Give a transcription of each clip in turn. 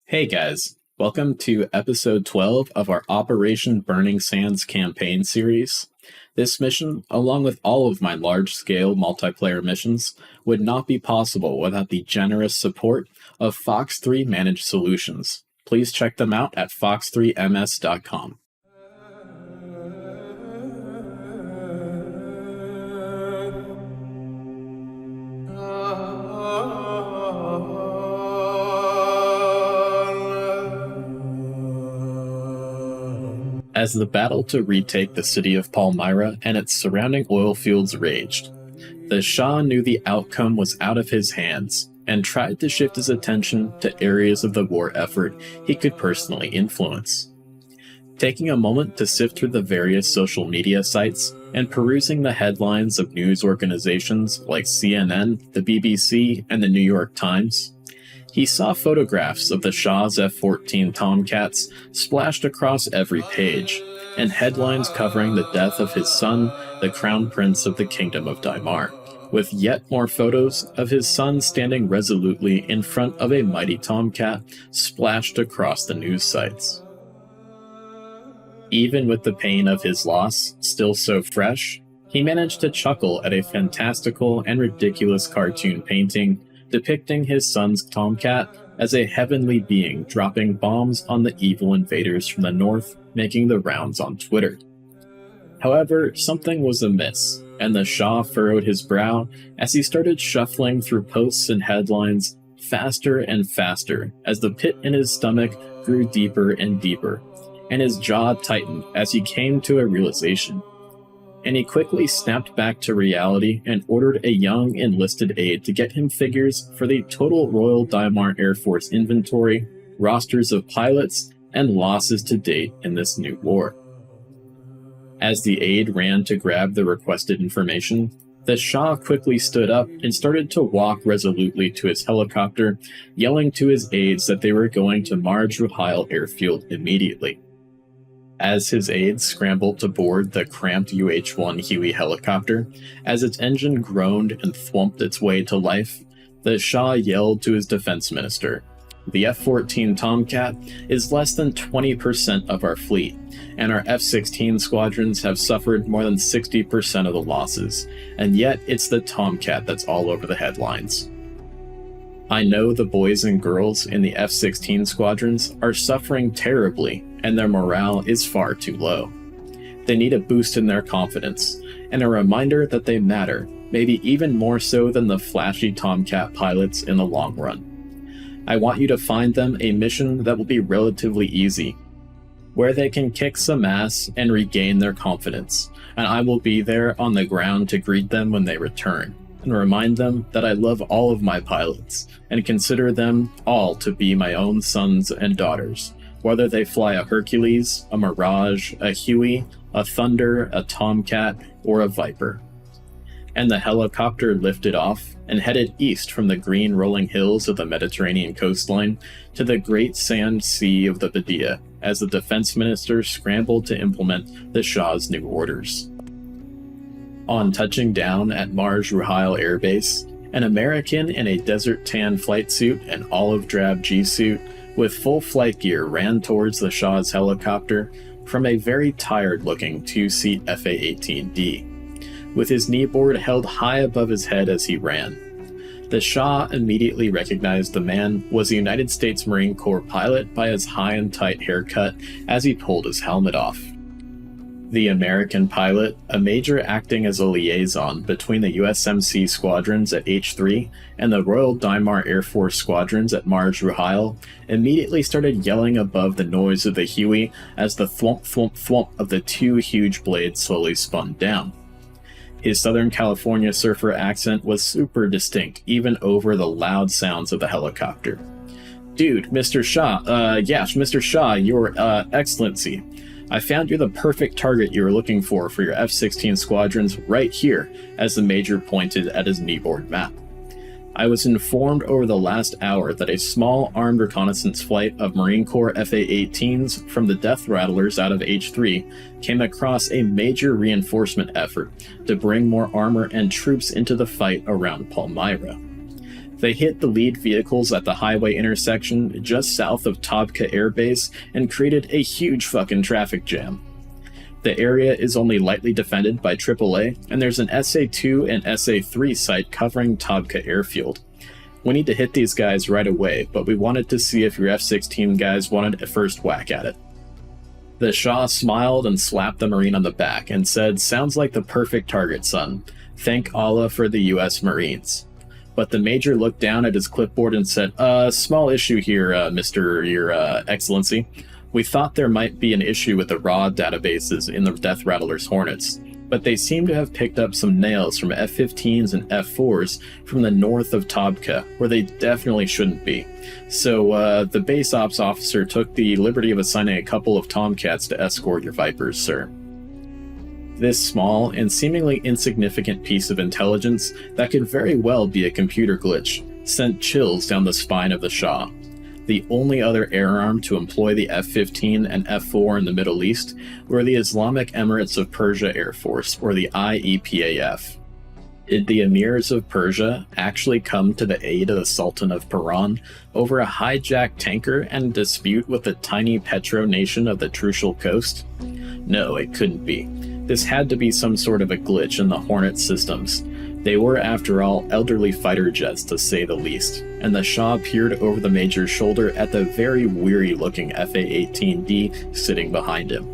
Hey guys, welcome to episode 12 of our Operation Burning Sands campaign series. This mission, along with all of my large-scale multiplayer missions, would not be possible without the generous support of Fox 3 Managed Solutions. Please check them out at fox3ms.com. As the battle to retake the city of Palmyra and its surrounding oil fields raged, the Shah knew the outcome was out of his hands and tried to shift his attention to areas of the war effort he could personally influence. Taking a moment to sift through the various social media sites and perusing the headlines of news organizations like CNN, the BBC, and the New York Times, he saw photographs of the Shah's F-14 Tomcats splashed across every page, and headlines covering the death of his son, the Crown Prince of the Kingdom of Daimar, with yet more photos of his son standing resolutely in front of a mighty Tomcat splashed across the news sites. Even with the pain of his loss still so fresh, he managed to chuckle at a fantastical and ridiculous cartoon painting depicting his son's Tomcat as a heavenly being dropping bombs on the evil invaders from the north, making the rounds on Twitter. However, something was amiss, and the Shah furrowed his brow as he started shuffling through posts and headlines faster and faster as the pit in his stomach grew deeper and deeper, and his jaw tightened as he came to a realization. And he quickly snapped back to reality and ordered a young enlisted aide to get him figures for the total Royal Daimar Air Force inventory, rosters of pilots, and losses to date in this new war. As the aide ran to grab the requested information, the Shah quickly stood up and started to walk resolutely to his helicopter, yelling to his aides that they were going to Mirage Airfield immediately. As his aides scrambled to board the cramped UH-1EE helicopter, as its engine groaned and thwomped its way to life, the Shah yelled to his defense minister, "The F-14 Tomcat is less than 20% of our fleet, and our F-16 squadrons have suffered more than 60% of the losses, and yet it's the Tomcat that's all over the headlines. I know the boys and girls in the F-16 squadrons are suffering terribly, and their morale is far too low. They need a boost in their confidence, and a reminder that they matter, maybe even more so than the flashy Tomcat pilots in the long run. I want you to find them a mission that will be relatively easy, where they can kick some ass and regain their confidence, and I will be there on the ground to greet them when they return, and remind them that I love all of my pilots, and consider them all to be my own sons and daughters, whether they fly a Hercules, a Mirage, a Huey, a Thunder, a Tomcat, or a Viper." And the helicopter lifted off and headed east from the green rolling hills of the Mediterranean coastline to the great sand sea of the Badia, as the defense minister scrambled to implement the Shah's new orders. On touching down at Mirage Air Base, an American in a desert tan flight suit and olive drab G-suit with full flight gear ran towards the Shah's helicopter from a very tired-looking two-seat FA-18D, with his kneeboard held high above his head as he ran. The Shah immediately recognized the man was a United States Marine Corps pilot by his high and tight haircut as he pulled his helmet off. The American pilot, a major acting as a liaison between the USMC squadrons at H3 and the Royal Daimar Air Force squadrons at Mirage, immediately started yelling above the noise of the Huey as the thwomp thwomp thwomp of the two huge blades slowly spun down. His Southern California surfer accent was super distinct, even over the loud sounds of the helicopter. "Dude, Mr. Shah, Mr. Shah, Your Excellency. I found you the perfect target you were looking for your F-16 squadrons right here," as the major pointed at his kneeboard map. "I was informed over the last hour that a small armed reconnaissance flight of Marine Corps FA-18s from the Death Rattlers out of H3 came across a major reinforcement effort to bring more armor and troops into the fight around Palmyra. They hit the lead vehicles at the highway intersection just south of Tabqa Air Base and created a huge fucking traffic jam. The area is only lightly defended by AAA, and there's an SA-2 and SA-3 site covering Tabqa Airfield. We need to hit these guys right away, but we wanted to see if your F-16 guys wanted a first whack at it. The Shah smiled and slapped the Marine on the back and said, "Sounds like the perfect target, son. Thank Allah for the US Marines." But the Major looked down at his clipboard and said, small issue here, Your Excellency. We thought there might be an issue with the raw databases in the Death Rattler's Hornets, but they seem to have picked up some nails from F-15s and F-4s from the north of Tabqa, where they definitely shouldn't be. So the base ops officer took the liberty of assigning a couple of Tomcats to escort your Vipers, sir. This small and seemingly insignificant piece of intelligence that could very well be a computer glitch sent chills down the spine of the Shah. The only other air arm to employ the F-15 and F-4 in the Middle East were the Islamic Emirates of Persia Air Force, or the IEPAF. Did the Emirs of Persia actually come to the aid of the Sultan of Paran over a hijacked tanker and a dispute with the tiny petro nation of the Trucial Coast? No, it couldn't be. This had to be some sort of a glitch in the Hornet systems. They were, after all, elderly fighter jets, to say the least, and the Shah peered over the Major's shoulder at the very weary-looking FA-18D sitting behind him.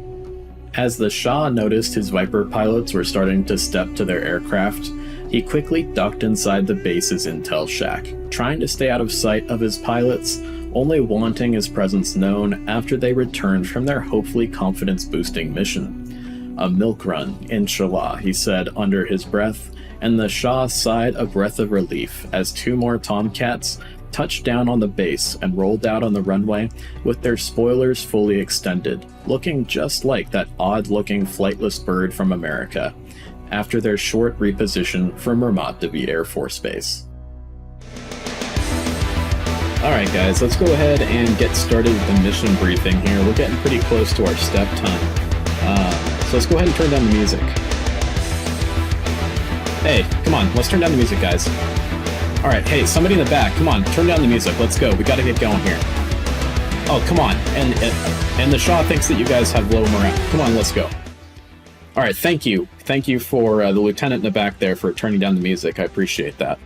As the Shah noticed his Viper pilots were starting to step to their aircraft, he quickly ducked inside the base's intel shack, trying to stay out of sight of his pilots, only wanting his presence known after they returned from their hopefully confidence-boosting mission. "A milk run, inshallah," he said under his breath, and the Shah sighed a breath of relief as two more Tomcats touched down on the base and rolled out on the runway with their spoilers fully extended, looking just like that odd-looking flightless bird from America, after their short reposition from Ramat David Air Force Base. Alright guys, let's go ahead and get started with the mission briefing here. We're getting pretty close to our step time. So let's go ahead and turn down the music. Hey, come on, let's turn down the music, guys. Alright, hey, somebody in the back, come on, turn down the music, let's go, we gotta get going here. Oh, come on, and the Shah thinks that you guys have low morale. Come on, let's go. Alright, thank you. Thank you for the lieutenant in the back there for turning down the music, I appreciate that.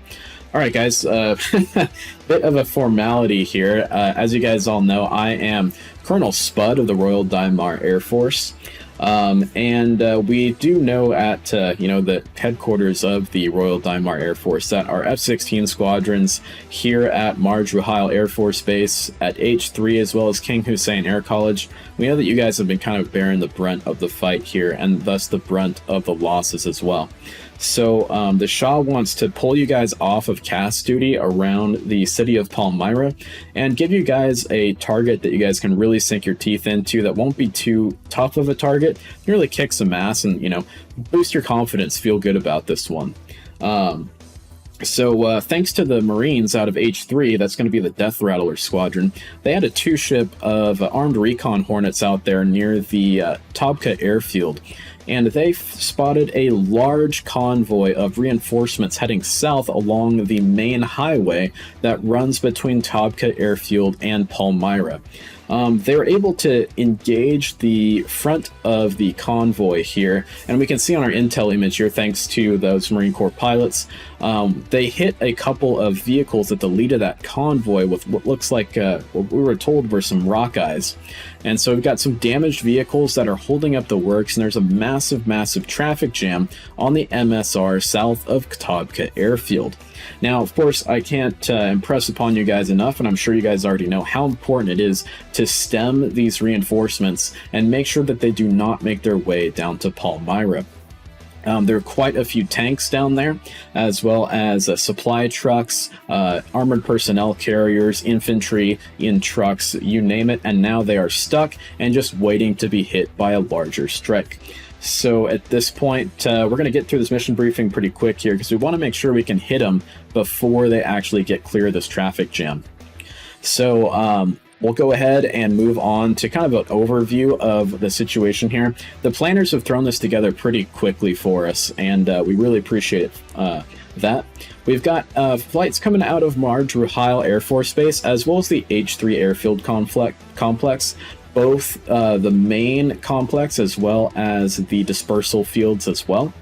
Alright guys, bit of a formality here. As you guys all know, I am Colonel Spud of the Royal Daimar Air Force. We do know at the headquarters of the Royal Daimar Air Force that our F-16 squadrons here at Marj Ruhail Air Force Base, at H3, as well as King Hussein Air College, we know that you guys have been kind of bearing the brunt of the fight here, and thus the brunt of the losses as well. So the Shah wants to pull you guys off of CAS duty around the city of Palmyra and give you guys a target that you guys can really sink your teeth into that won't be too tough of a target. You really kick some ass and, boost your confidence, feel good about this one. So thanks to the Marines out of H3, that's going to be the Death Rattler Squadron, they had a 2-ship of armed recon Hornets out there near the Tabqa Airfield, and they spotted a large convoy of reinforcements heading south along the main highway that runs between Tabqa Airfield and Palmyra. They were able to engage the front of the convoy here, and we can see on our intel image here, thanks to those Marine Corps pilots, they hit a couple of vehicles at the lead of that convoy with what looks like, what we were told were some rock eyes. And so we've got some damaged vehicles that are holding up the works, and there's a massive traffic jam on the MSR south of Tabqa Airfield. Now, of course, I can't impress upon you guys enough, and I'm sure you guys already know how important it is to stem these reinforcements and make sure that they do not make their way down to Palmyra. There are quite a few tanks down there, as well as supply trucks, armored personnel carriers, infantry in trucks, you name it, and now they are stuck and just waiting to be hit by a larger strike. So at this point, we're going to get through this mission briefing pretty quick here because we want to make sure we can hit them before they actually get clear of this traffic jam. So we'll go ahead and move on to kind of an overview of the situation here. The planners have thrown this together pretty quickly for us, and we really appreciate it. that. We've got flights coming out of Marj Ruhail Air Force Base, as well as the H3 Airfield complex, both the main complex as well as the dispersal fields as well.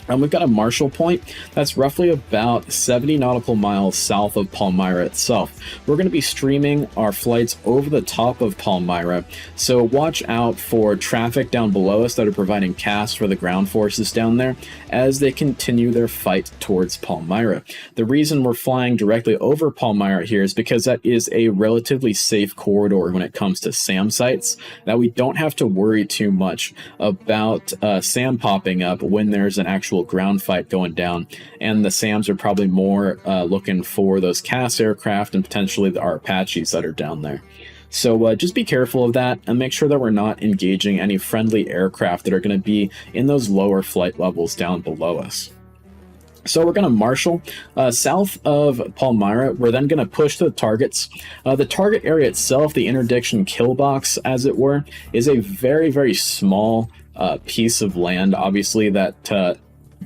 We've got a Marshall Point that's roughly about 70 nautical miles south of Palmyra itself. We're going to be streaming our flights over the top of Palmyra, so watch out for traffic down below us that are providing CAS for the ground forces down there as they continue their fight towards Palmyra. The reason we're flying directly over Palmyra here is because that is a relatively safe corridor when it comes to SAM sites, that we don't have to worry too much about SAM popping up when there's an actual ground fight going down, and the SAMs are probably more looking for those CAS aircraft and potentially our Apaches that are down there. So just be careful of that and make sure that we're not engaging any friendly aircraft that are going to be in those lower flight levels down below us. So we're going to marshal south of Palmyra. We're then going to push to the targets. The target area itself, the interdiction kill box, as it were, is a very, very small piece of land. Obviously, that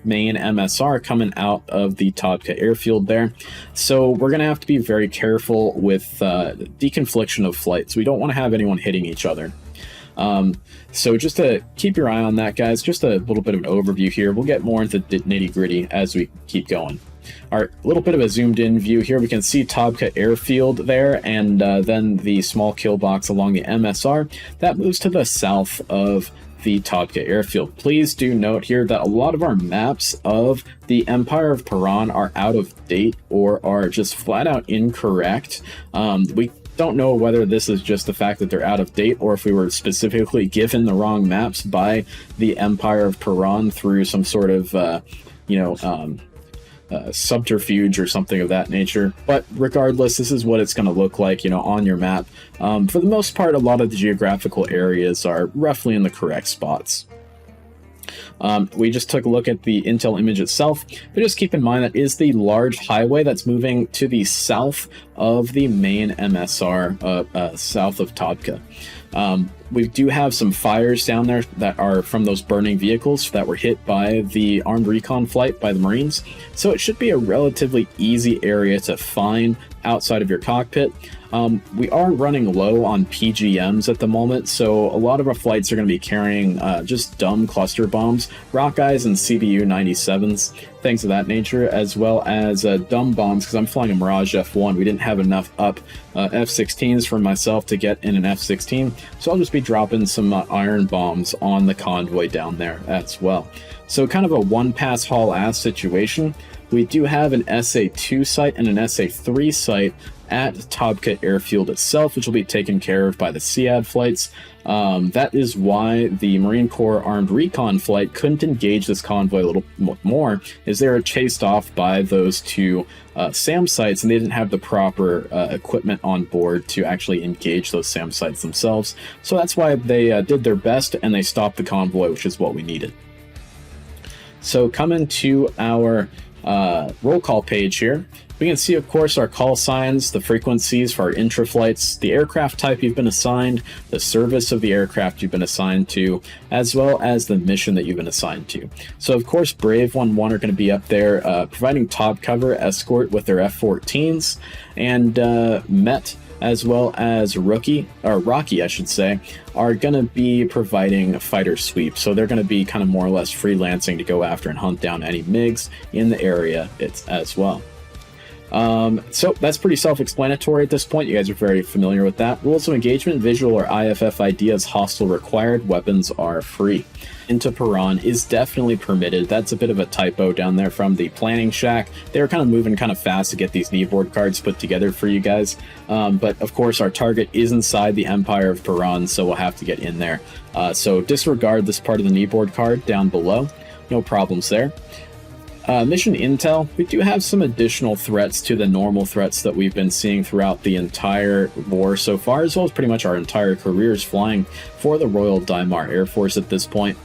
main MSR coming out of the Tabqa Airfield there. So we're going to have to be very careful with deconfliction of flights. We don't want to have anyone hitting each other. So just to keep your eye on that, guys, just a little bit of an overview here. We'll get more into the nitty-gritty as we keep going. All right, a little bit of a zoomed in view here. We can see Tabqa Airfield there, and then the small kill box along the MSR. That moves to the south of the Tabqa Airfield. Please do note here that a lot of our maps of the Empire of Paran are out of date or are just flat out incorrect. We don't know whether this is just the fact that they're out of date or if we were specifically given the wrong maps by the Empire of Paran through some sort of, subterfuge or something of that nature. But regardless, this is what it's going to look like, on your map. For the most part, a lot of the geographical areas are roughly in the correct spots. We just took a look at the intel image itself, but just keep in mind that is the large highway that's moving to the south of the main MSR, south of Tabqa. We do have some fires down there that are from those burning vehicles that were hit by the armed recon flight by the Marines, so it should be a relatively easy area to find outside of your cockpit. We are running low on PGMs at the moment, so a lot of our flights are going to be carrying just dumb cluster bombs, Rockeyes and CBU 97s, things of that nature, as well as dumb bombs, because I'm flying a Mirage F1. We didn't have enough up F-16s for myself to get in an F-16, so I'll just be dropping some iron bombs on the convoy down there as well. So kind of a one-pass haul-ass situation. We do have an SA-2 site and an SA-3 site at Tabqa Airfield itself, which will be taken care of by the SEAD flights. That is why the Marine Corps armed recon flight couldn't engage this convoy a little more, is they were chased off by those two SAM sites, and they didn't have the proper equipment on board to actually engage those SAM sites themselves. So that's why they did their best and they stopped the convoy, which is what we needed. So coming to our roll call page here, we can see, of course, our call signs, the frequencies for our intra flights, the aircraft type you've been assigned, the service of the aircraft you've been assigned to, as well as the mission that you've been assigned to. So, of course, Brave 1-1 are going to be up there providing top cover escort with their F-14s, and Met, as well as Rocky, I should say, are going to be providing fighter sweep. So they're going to be kind of more or less freelancing to go after and hunt down any MiGs in the area as well. So that's pretty self-explanatory at this point. You guys are very familiar with that. Rules of engagement, visual or IFF ideas, hostile required, weapons are free. Into Paran is definitely permitted. That's a bit of a typo down there from the planning shack. They were kind of moving kind of fast to get these kneeboard cards put together for you guys. But of course our target is inside the Empire of Paran, so we'll have to get in there. So disregard this part of the kneeboard card down below. No problems there. Mission intel, we do have some additional threats to the normal threats that we've been seeing throughout the entire war so far, as well as pretty much our entire careers flying for the Royal Daimar Air Force at this point.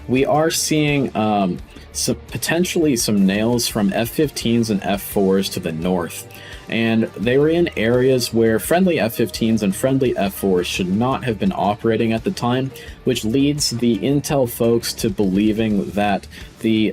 We are seeing potentially some nails from F-15s and F-4s to the north, and they were in areas where friendly F-15s and friendly F-4s should not have been operating at the time, which leads the intel folks to believing that the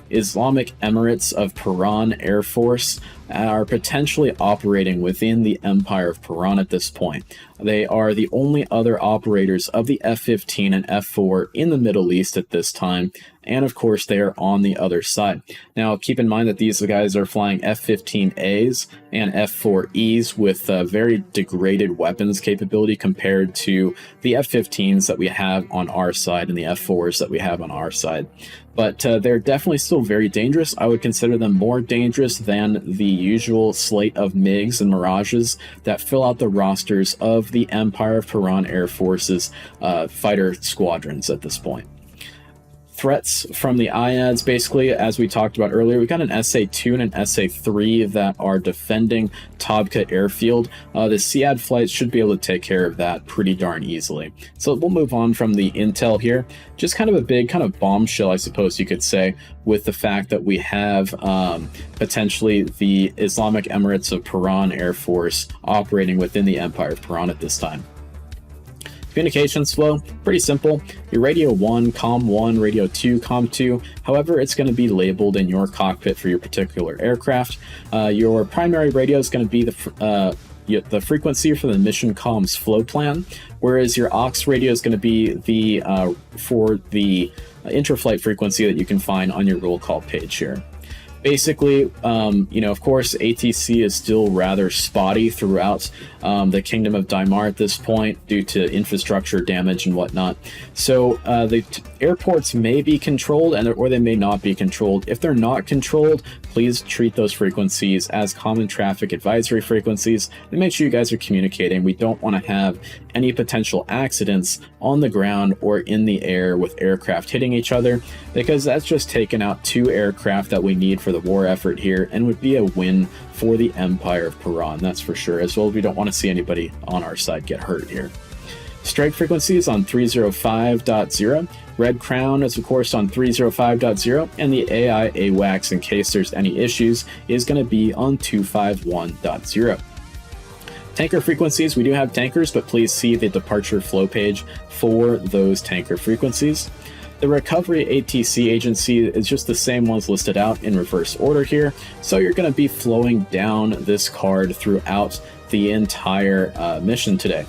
Islamic Emirates of Paran Air Force are potentially operating within the Empire of Paran at this point. They are the only other operators of the F-15 and F-4 in the Middle East at this time, and of course they are on the other side. Now keep in mind that these guys are flying F-15As and F-4Es with very degraded weapons capability compared to the F-15s that we have on our side and the F-4s that we have on our side. But they're definitely still very dangerous. I would consider them more dangerous than the usual slate of MiGs and Mirages that fill out the rosters of the Empire of Paran Air Force's fighter squadrons at this point. Threats from the IADs, basically, as we talked about earlier, we've got an SA-2 and an SA-3 that are defending Tabqa Airfield. The CAD flights should be able to take care of that pretty darn easily. So we'll move on from the intel here. Just kind of a big kind of bombshell, I suppose you could say, with the fact that we have potentially the Islamic Emirates of Paran Air Force operating within the Empire of Paran at this time. Communications flow, pretty simple. Your radio 1, comm 1, radio 2, comm 2, however it's going to be labeled in your cockpit for your particular aircraft. Your primary radio is going to be the frequency for the mission comms flow plan, whereas your aux radio is going to be the for the interflight frequency that you can find on your roll call page here. Basically, of course, ATC is still rather spotty throughout the Kingdom of Daimar at this point due to infrastructure damage and whatnot. So the airports may be controlled or they may not be controlled. If they're not controlled, please treat those frequencies as common traffic advisory frequencies and make sure you guys are communicating. We don't want to have any potential accidents on the ground or in the air with aircraft hitting each other, because that's just taken out 2 aircraft that we need for the war effort here and would be a win for the Empire of Paran, that's for sure, as well as we don't want to see anybody on our side get hurt here. Strike frequencies on 305.0, Red Crown is of course on 305.0, and the AI AWACS, in case there's any issues, is going to be on 251.0. Tanker frequencies, we do have tankers, but please see the departure flow page for those tanker frequencies. The recovery ATC agency is just the same ones listed out in reverse order here, so you're going to be flowing down this card throughout the entire mission today,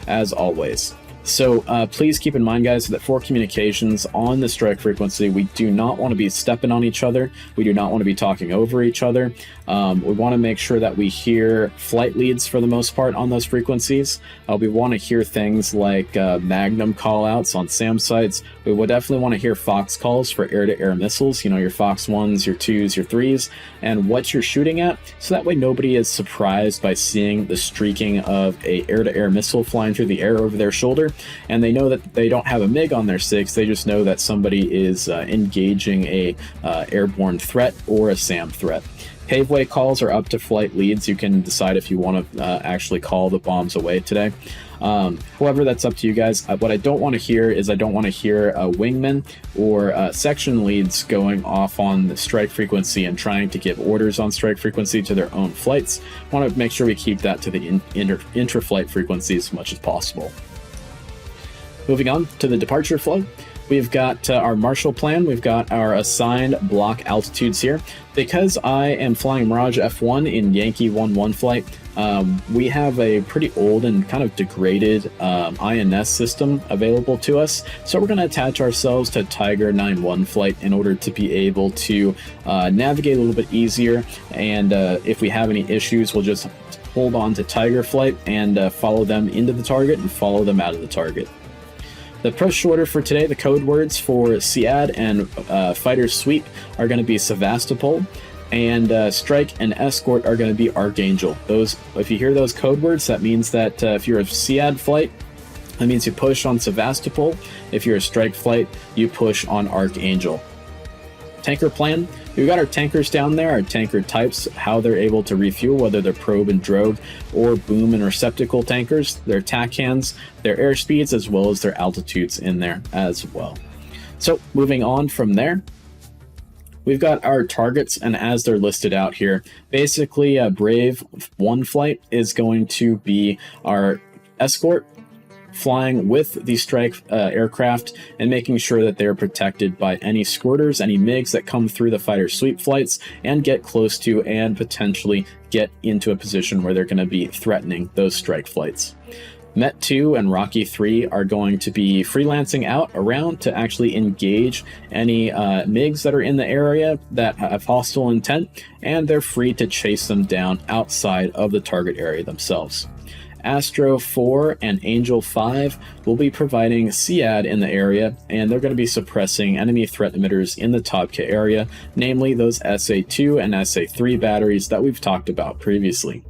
as always. So please keep in mind, guys, that for communications on the strike frequency, we do not want to be stepping on each other. We do not want to be talking over each other. We want to make sure that we hear flight leads for the most part on those frequencies. We want to hear things like Magnum callouts on SAM sites. We will definitely want to hear Fox calls for air-to-air missiles, your Fox 1s, your 2s, your 3s, and what you're shooting at, so that way nobody is surprised by seeing the streaking of a air-to-air missile flying through the air over their shoulder, and they know that they don't have a MiG on their SIGs, they just know that somebody is engaging a airborne threat or a SAM threat. Paveway calls are up to flight leads. You can decide if you want to actually call the bombs away today. However, that's up to you guys. What I don't want to hear is I don't want to hear wingmen or section leads going off on the strike frequency and trying to give orders on strike frequency to their own flights. I want to make sure we keep that to the intra-flight frequencies as much as possible. Moving on to the departure flow. We've got our Marshall plan. We've got our assigned block altitudes here. Because I am flying Mirage F1 in Yankee 1-1 flight, we have a pretty old and kind of degraded INS system available to us. So we're going to attach ourselves to Tiger 9-1 flight in order to be able to navigate a little bit easier. And if we have any issues, we'll just hold on to Tiger flight and follow them into the target and follow them out of the target. The push order for today, the code words for SEAD and Fighter Sweep are going to be Sevastopol, and Strike and Escort are going to be Archangel. Those, if you hear those code words, that means that if you're a SEAD flight, that means you push on Sevastopol. If you're a Strike flight, you push on Archangel. Tanker plan. We've got our tankers down there, our tanker types, how they're able to refuel, whether they're probe and drogue or boom and receptacle tankers, their tack hands, their airspeeds, as well as their altitudes in there as well. So moving on from there, we've got our targets, and as they're listed out here, basically Brave 1 flight is going to be our escort. flying with the strike aircraft and making sure that they're protected by any squirters, any MiGs that come through the fighter sweep flights and get close to and potentially get into a position where they're going to be threatening those strike flights. Met 2 and Rocky 3 are going to be freelancing out around to actually engage any MiGs that are in the area that have hostile intent, and they're free to chase them down outside of the target area themselves. Astro 4 and Angel 5 will be providing CAD in the area, and they're going to be suppressing enemy threat emitters in the Tabqa area, namely those SA2 and SA3 batteries that we've talked about previously.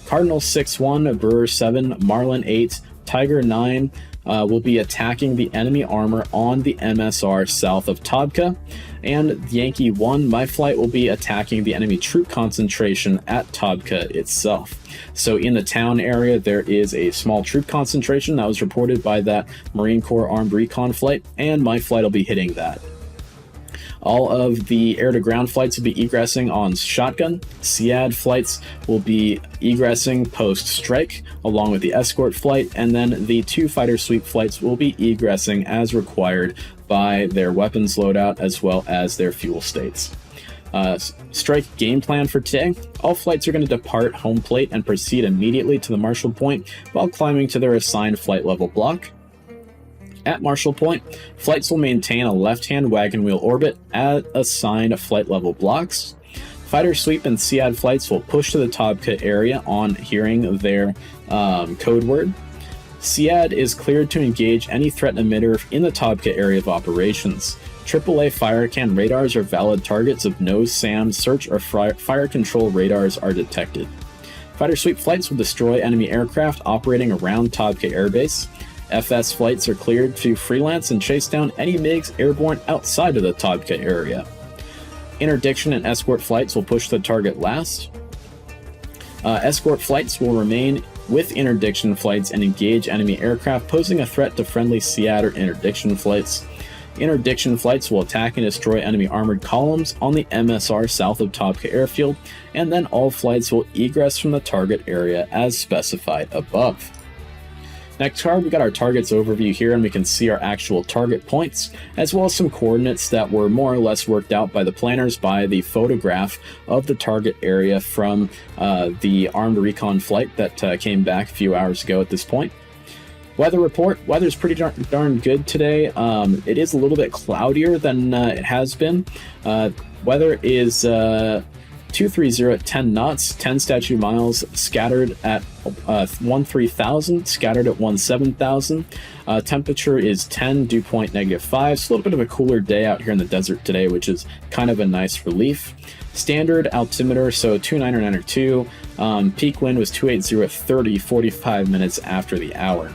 Cardinal 6-1, Brewer 7, Marlin 8, Tiger 9 will be attacking the enemy armor on the MSR south of Tabqa, and Yankee 1, my flight, will be attacking the enemy troop concentration at Tabqa itself. So in the town area, there is a small troop concentration that was reported by that Marine Corps armed recon flight, and my flight will be hitting that. All of the air-to-ground flights will be egressing on shotgun. CAD flights will be egressing post-strike, along with the escort flight, and then the 2 fighter sweep flights will be egressing as required by their weapons loadout as well as their fuel states. Strike game plan for today. All flights are going to depart home plate and proceed immediately to the Marshall Point while climbing to their assigned flight level block. At Marshall Point, flights will maintain a left-hand wagon wheel orbit at assigned flight level blocks. Fighter sweep and CAD flights will push to the Tabqa area on hearing their code word. CAD is cleared to engage any threat emitter in the Tabqa area of operations. AAA fire can radars are valid targets if no SAM search or fire control radars are detected. Fighter sweep flights will destroy enemy aircraft operating around Tabqa Air Base. FS flights are cleared to freelance and chase down any MiGs airborne outside of the Tabqa area. Interdiction and escort flights will push the target last. Escort flights will remain with interdiction flights and engage enemy aircraft posing a threat to friendly CAD or interdiction flights. Interdiction flights will attack and destroy enemy armored columns on the MSR south of Tabqa Airfield, and then all flights will egress from the target area as specified above. Next card, we got our targets overview here, and we can see our actual target points, as well as some coordinates that were more or less worked out by the planners by the photograph of the target area from the armed recon flight that came back a few hours ago at this point. Weather report. Weather's pretty darn good today. It is a little bit cloudier than it has been. Weather is 230 at 10 knots, 10 statute miles, scattered at 13,000, scattered at 17,000. Temperature is 10, dew point -5. So a little bit of a cooler day out here in the desert today, which is kind of a nice relief. Standard altimeter, so 299.2. Peak wind was 280 at 30, 45 minutes after the hour.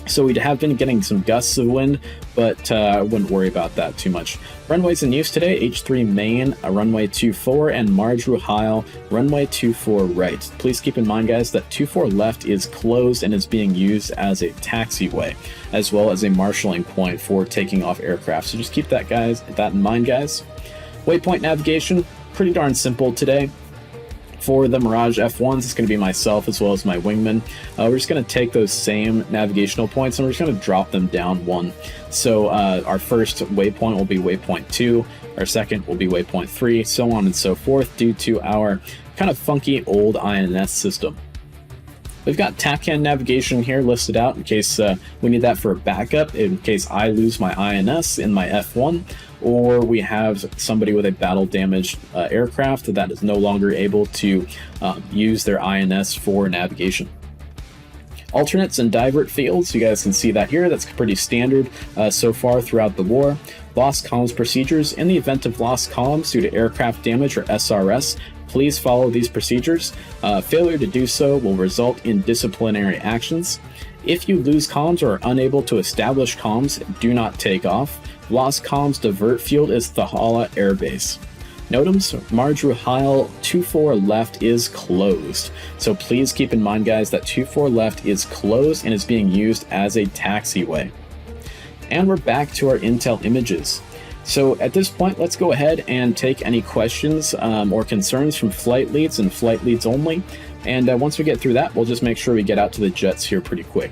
So we have been getting some gusts of wind, but I wouldn't worry about that too much. Runways in use today: H3 main, runway 24, and Mirage F1EE, runway 24 right. Please keep in mind, guys, that 24 left is closed and is being used as a taxiway, as well as a marshalling point for taking off aircraft. So just keep that in mind, guys. Waypoint navigation, pretty darn simple today. For the Mirage F1s, it's going to be myself as well as my wingman. We're just going to take those same navigational points and we're just going to drop them down one. So our first waypoint will be waypoint 2, our second will be waypoint 3, so on and so forth, due to our kind of funky old INS system. We've got TACAN navigation here listed out in case we need that for a backup, in case I lose my INS in my F1, or we have somebody with a battle damaged aircraft that is no longer able to use their INS for navigation. Alternates and divert fields, you guys can see that here. That's pretty standard so far throughout the war. Lost comms procedures. In the event of lost comms due to aircraft damage or SRS, please follow these procedures. Failure to do so will result in disciplinary actions. If you lose comms or are unable to establish comms, do not take off. Lost comms divert field is Thahala Air Base. Notams, Mirage F1EE 24 left is closed. So please keep in mind, guys, that 24 left is closed and is being used as a taxiway. And we're back to our intel images. So at this point, let's go ahead and take any questions or concerns from flight leads and flight leads only. And once we get through that, we'll just make sure we get out to the jets here pretty quick.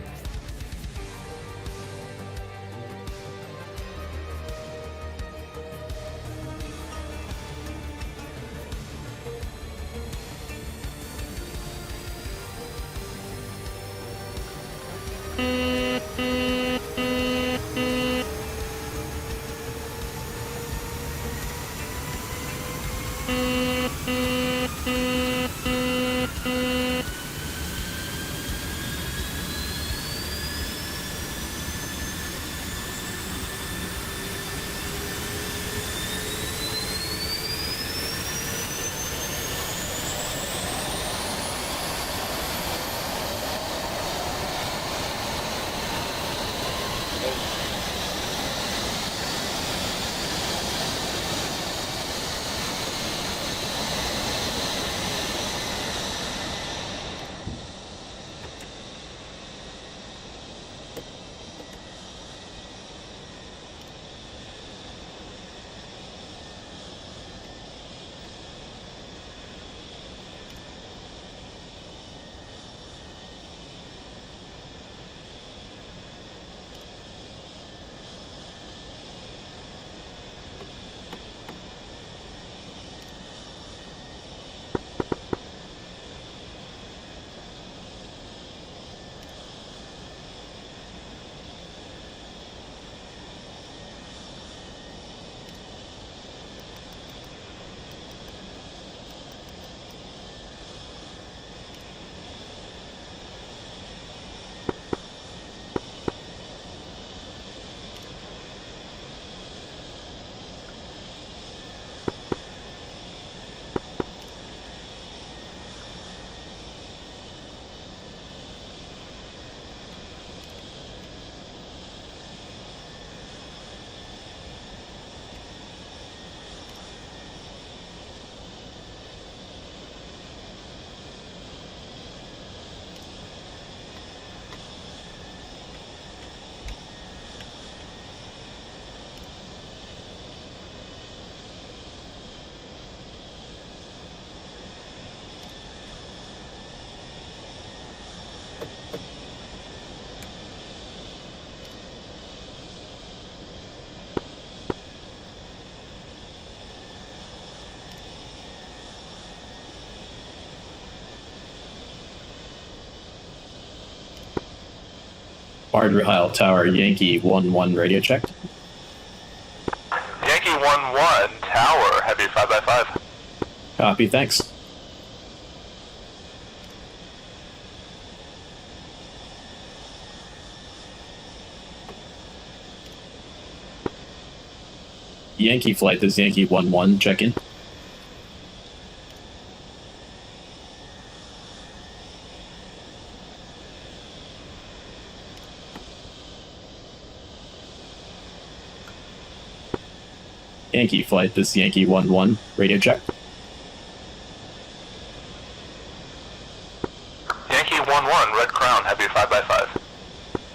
Bardrihile Tower, Yankee 1-1 radio check. Yankee 1-1, Tower, heavy 5x5. Copy, thanks. Yankee flight, this is Yankee 1-1, check in. Yankee flight, this is Yankee 1-1, radio check. Yankee 1-1, Red Crown, heavy 5x5.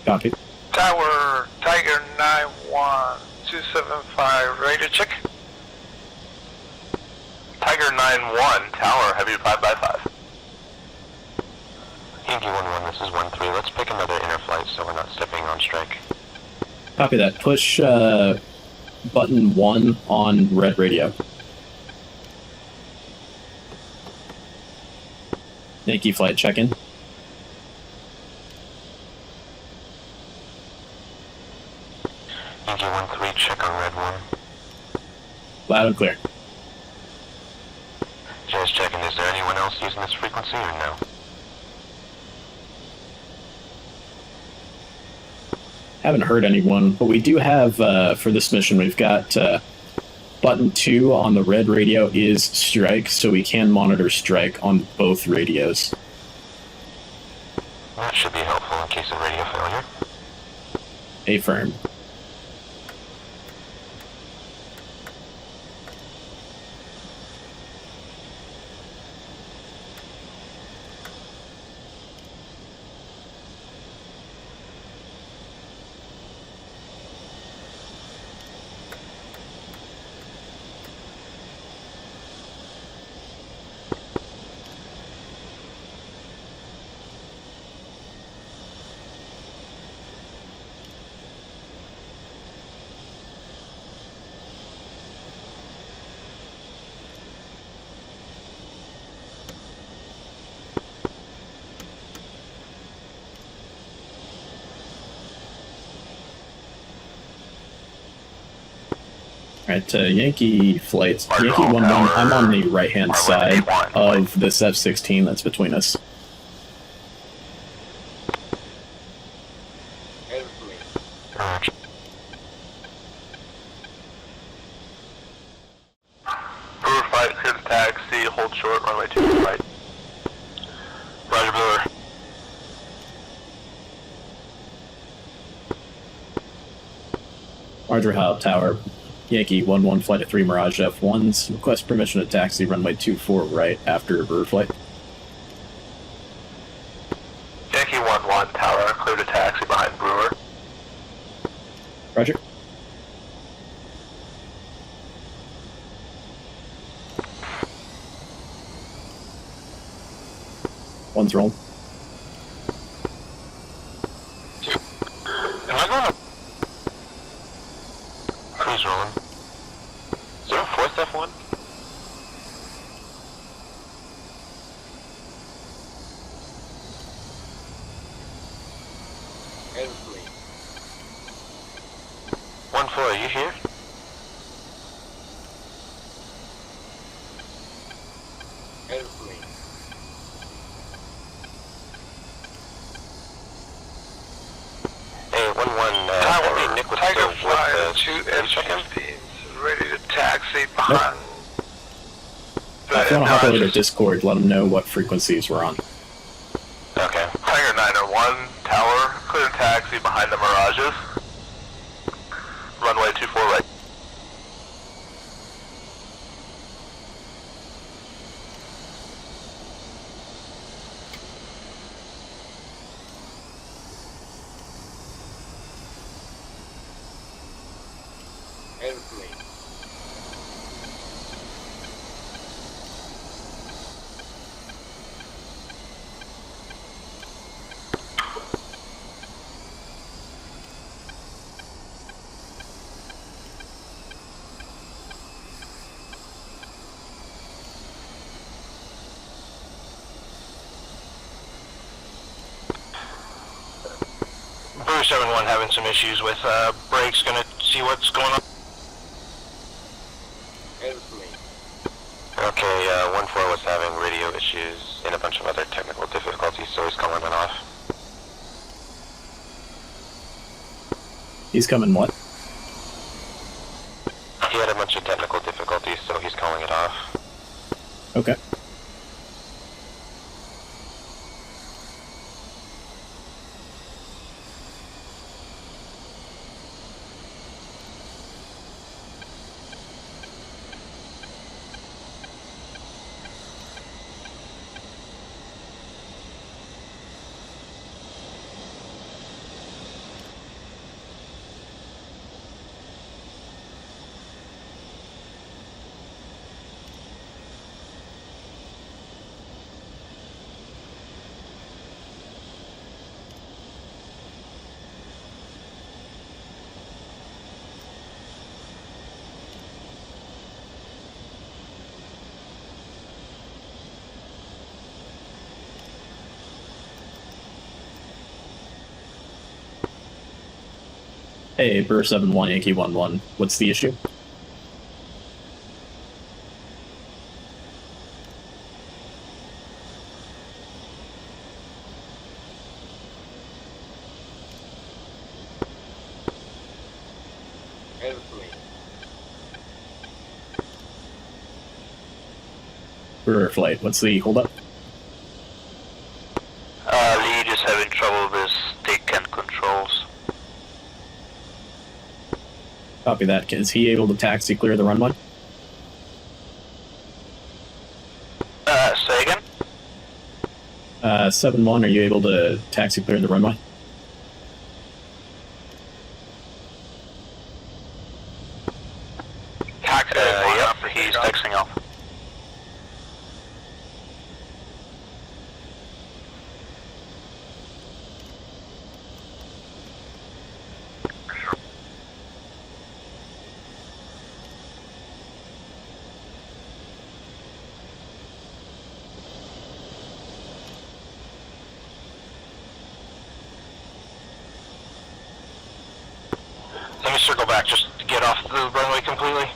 Copy. Tower, Tiger 91275, radio check. Tiger 9-1, Tower, heavy 5x5. Yankee 1-1, this is 1-3. Let's pick another inner flight so we're not stepping on strike. Copy that. Push button 1 on red radio. Yankee flight, check in. Yankee 1-3, check on red 1. Loud and clear. Just checking, is there anyone else using this frequency or no? Haven't heard anyone, but we do have, for this mission, we've got button 2 on the red radio is strike, so we can monitor strike on both radios. That should be helpful in case of radio failure. Affirm. Alright, Yankee flight. Roger, Yankee all 1-1, tower. I'm on the right-hand Our side limit of this F-16 that's between us. Roger. Brewer flight, clear the taxi, hold short, runway 2 right. Roger, Brewer. Roger, Howe Tower. Yankee 1-1 flight at 3 Mirage F1s. Request permission to taxi runway 24 right after Brewer flight. Yankee 1-1, tower, clear to taxi behind Brewer. Roger. One's rolling. Am I going to... Who's rolling? Is there a fourth F1? One four, are you here? Hey, 1-1, I think Nick was Tiger still Flyer, with 2 can you check in? F-15s, ready to taxi behind. If you want to hop over to Discord, let them know what frequencies we're on. Okay. Tiger 9-1, tower, clear to taxi behind the Mirages. Runway 24 right. Brewer 7-1 having some issues with brakes, gonna see what's going on. Okay, 1-4 was having radio issues and a bunch of other technical difficulties, so he's calling it off. He's coming what? He had a bunch of technical difficulties, so he's calling it off. Okay. Hey, Brewer 7-1, Yankee 1-1. What's the issue? Brewer flight, what's the holdup? Lead is having trouble with stick and controls. Copy that. Is he able to taxi clear the runway? Say again? 7-1, are you able to taxi clear the runway? Taxi, yep, he's texting off. Let me circle back, just Get off the runway completely.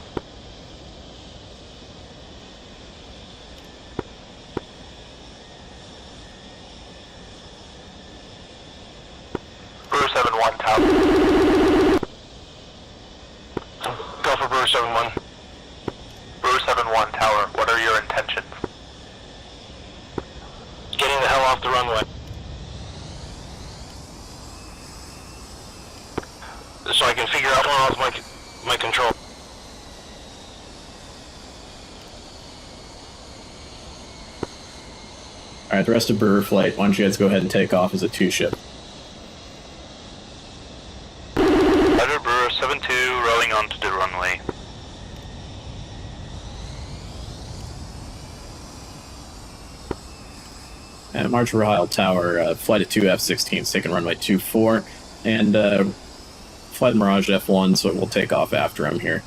Brewer 7-1, Tower. Go for Brewer 7-1. Brewer 7-1, Tower. What are your intentions? Getting the hell off the runway. So I can figure out what else my control. Alright, the rest of Brewer Flight, why don't you guys go ahead and take off as a 2-ship? Roger, Brewer 7-2, rolling onto the runway. And March Rahal Tower, flight of 2 F-16s, taking runway 24, and flight of Mirage F1, so we'll take off after him here.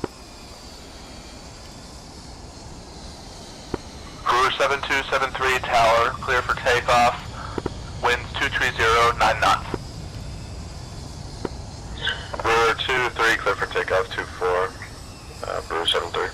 Brewer 7273, Tower. Clear for takeoff. Winds 230, 9 knots. Brewer 2-3, clear for takeoff, 2-4. Brewer 7-3.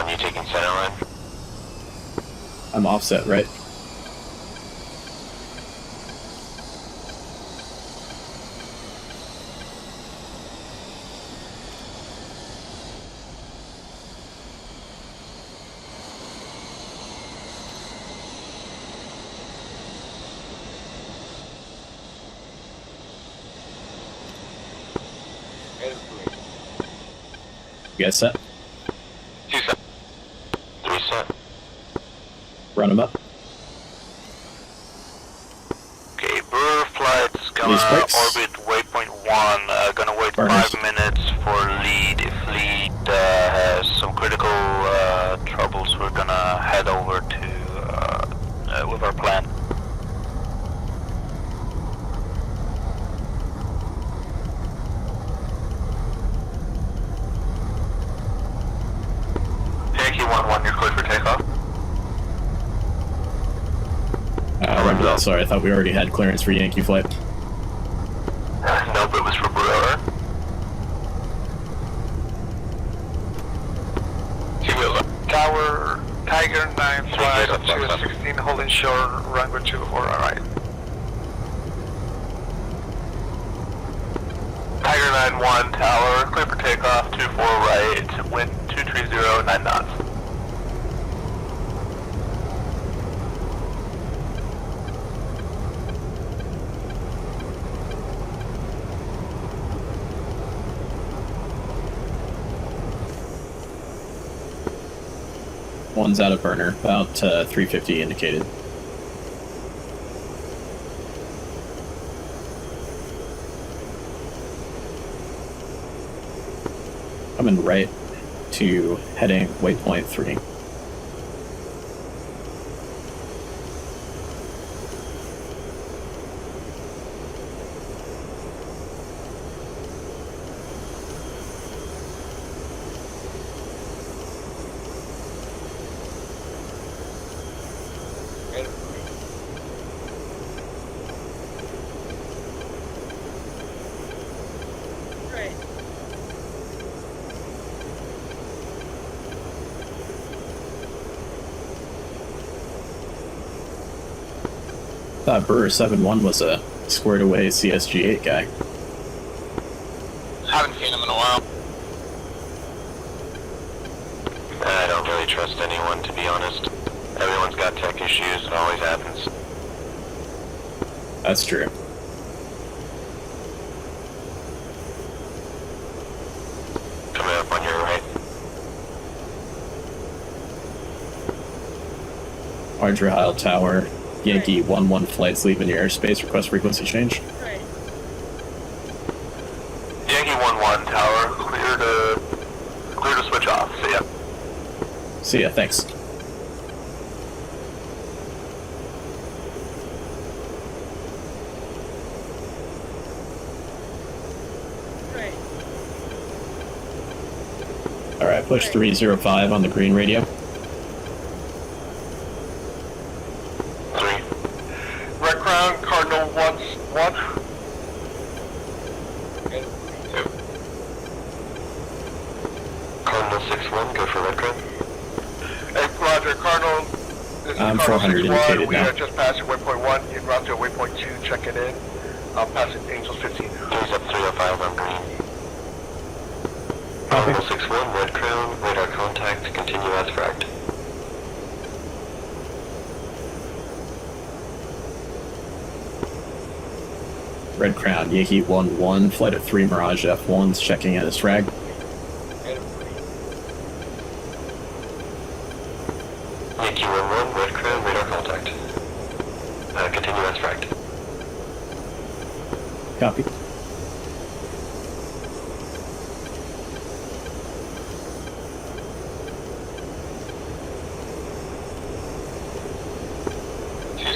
You taking center line? I'm offset, right? You guys set? 2 set. 3 set. Run them up. Okay, Brewer Flight's gonna These brakes. orbit waypoint 1, gonna wait Burners. 5 minutes for lead. If lead has some critical troubles, we're gonna head over to with our plan. Yankee 1-1, you're clear for takeoff. Remember that, sorry, I thought we already had clearance for Yankee Flight. Nope, it was for Brewer. Tower, Tiger 9 flight up to 16, holding shore, runway 24, alright. Tiger 9-1, Tower, clear for takeoff, 24 right, wind 230, 9 knots. One's out of burner, about 350 indicated. Coming right to heading waypoint 3. Thought Brewer 7-1 was a squared away CSG-8 guy. Haven't seen him in a while. I don't really trust anyone, to be honest. Everyone's got tech issues, it always happens. That's true. Coming up on your right. Large Rahal Tower, Yankee 1-1 flights leaving your airspace, request frequency change. Yankee 1-1, Tower, clear to switch off, see ya. See ya, thanks. push 305 on the green radio. 3. Red Crown, Cardinal 1. 2. Cardinal 6-1, go for Red Crown. Hey, Roger, Cardinal. This is I'm Cardinal 400 6-1. indicated We now. are just passing waypoint 1. En route to waypoint 2, checking in. Passing Angels 15. He's up 305 on green. Cardinal 6-1, Red Crown, radar contact, continue as fragged. Red Crown, Yankee 1-1, flight of 3 Mirage F1s checking in as frag. Yankee 1-1, Red Crown, radar contact. Continue as fragged. Copy.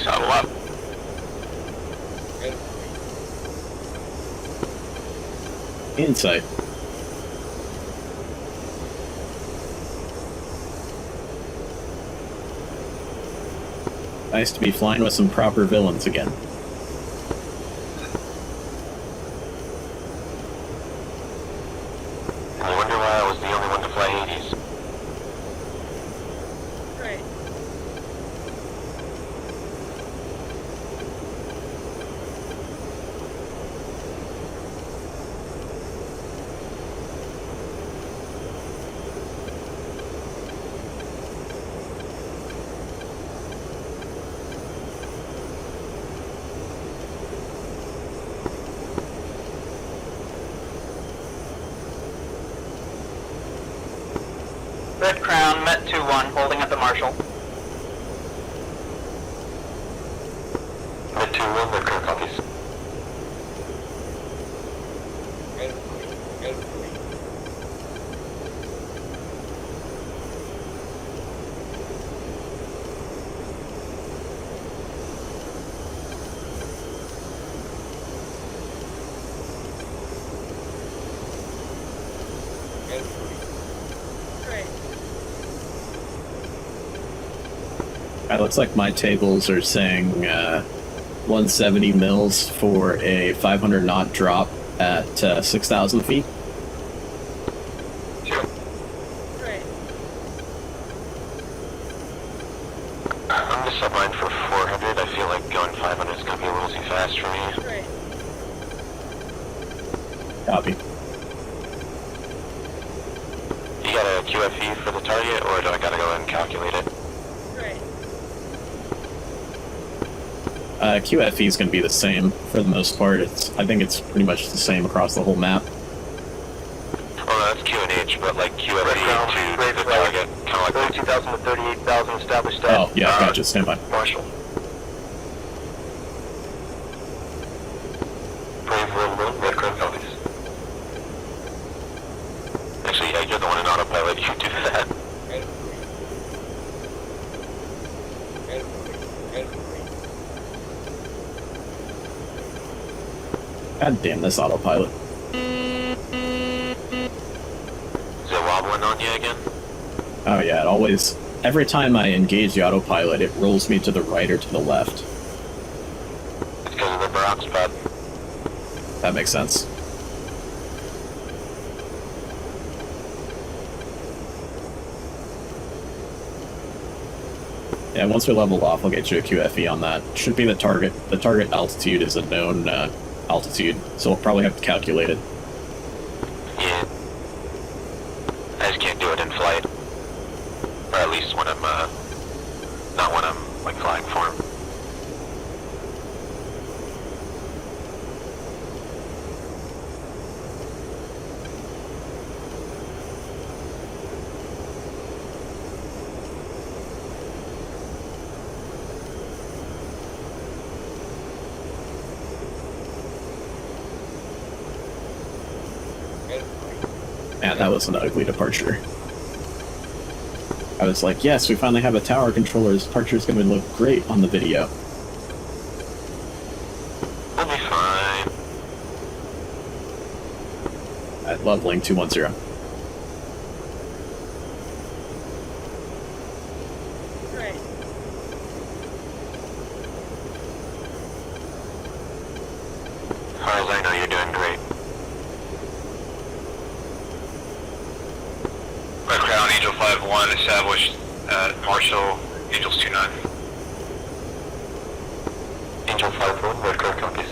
Saddle up. Insight. Nice to be flying with some proper villains again. I wonder why I was the only one to fly 80s. Right. Red Crown, Met 2-1, holding at the Marshall. Mid 2-1, Red Crown copies. Right. It looks like my tables are saying 170 mils for a 500 knot drop at 6,000 feet. Right. I'm just subline for 400. I feel like going 500 is going to be a little too fast for me. Right. Copy. You got a QFE for the target, or do I got to go and calculate it? Right. QFE is going to be the same for the most part. I think it's pretty much the same across the whole map. Well, that's QNH, but like QFE Red Crown, to great the flight. target, kind of like 32,000 to 38,000 established at Oh, yeah, gotcha. Stand by. Marshall. Brave 1-1, Red Crown copies. Actually, yeah, you're the one in autopilot. You do that. God damn this autopilot. Is it wobbling on you again? Oh yeah, it always... Every time I engage the autopilot, it rolls me to the right or to the left. It's because of the Baroque spot. That makes sense. Yeah, once we level off, I'll get you a QFE on that. Should be the target. The target altitude is a known altitude, so we'll probably have to calculate it. Yeah. I just can't do it in flight. Or at least when I'm, not when I'm, like, flying for him. Man, that was an ugly departure. I was like, yes, we finally have a tower controller. This departure is going to look great on the video. We'll be fine. At leveling 210. far as I know, you're doing great. Red Crown, Angel 5-1 established at Marshall, Angels 2-9. Angel 5-1, Red Crown copies.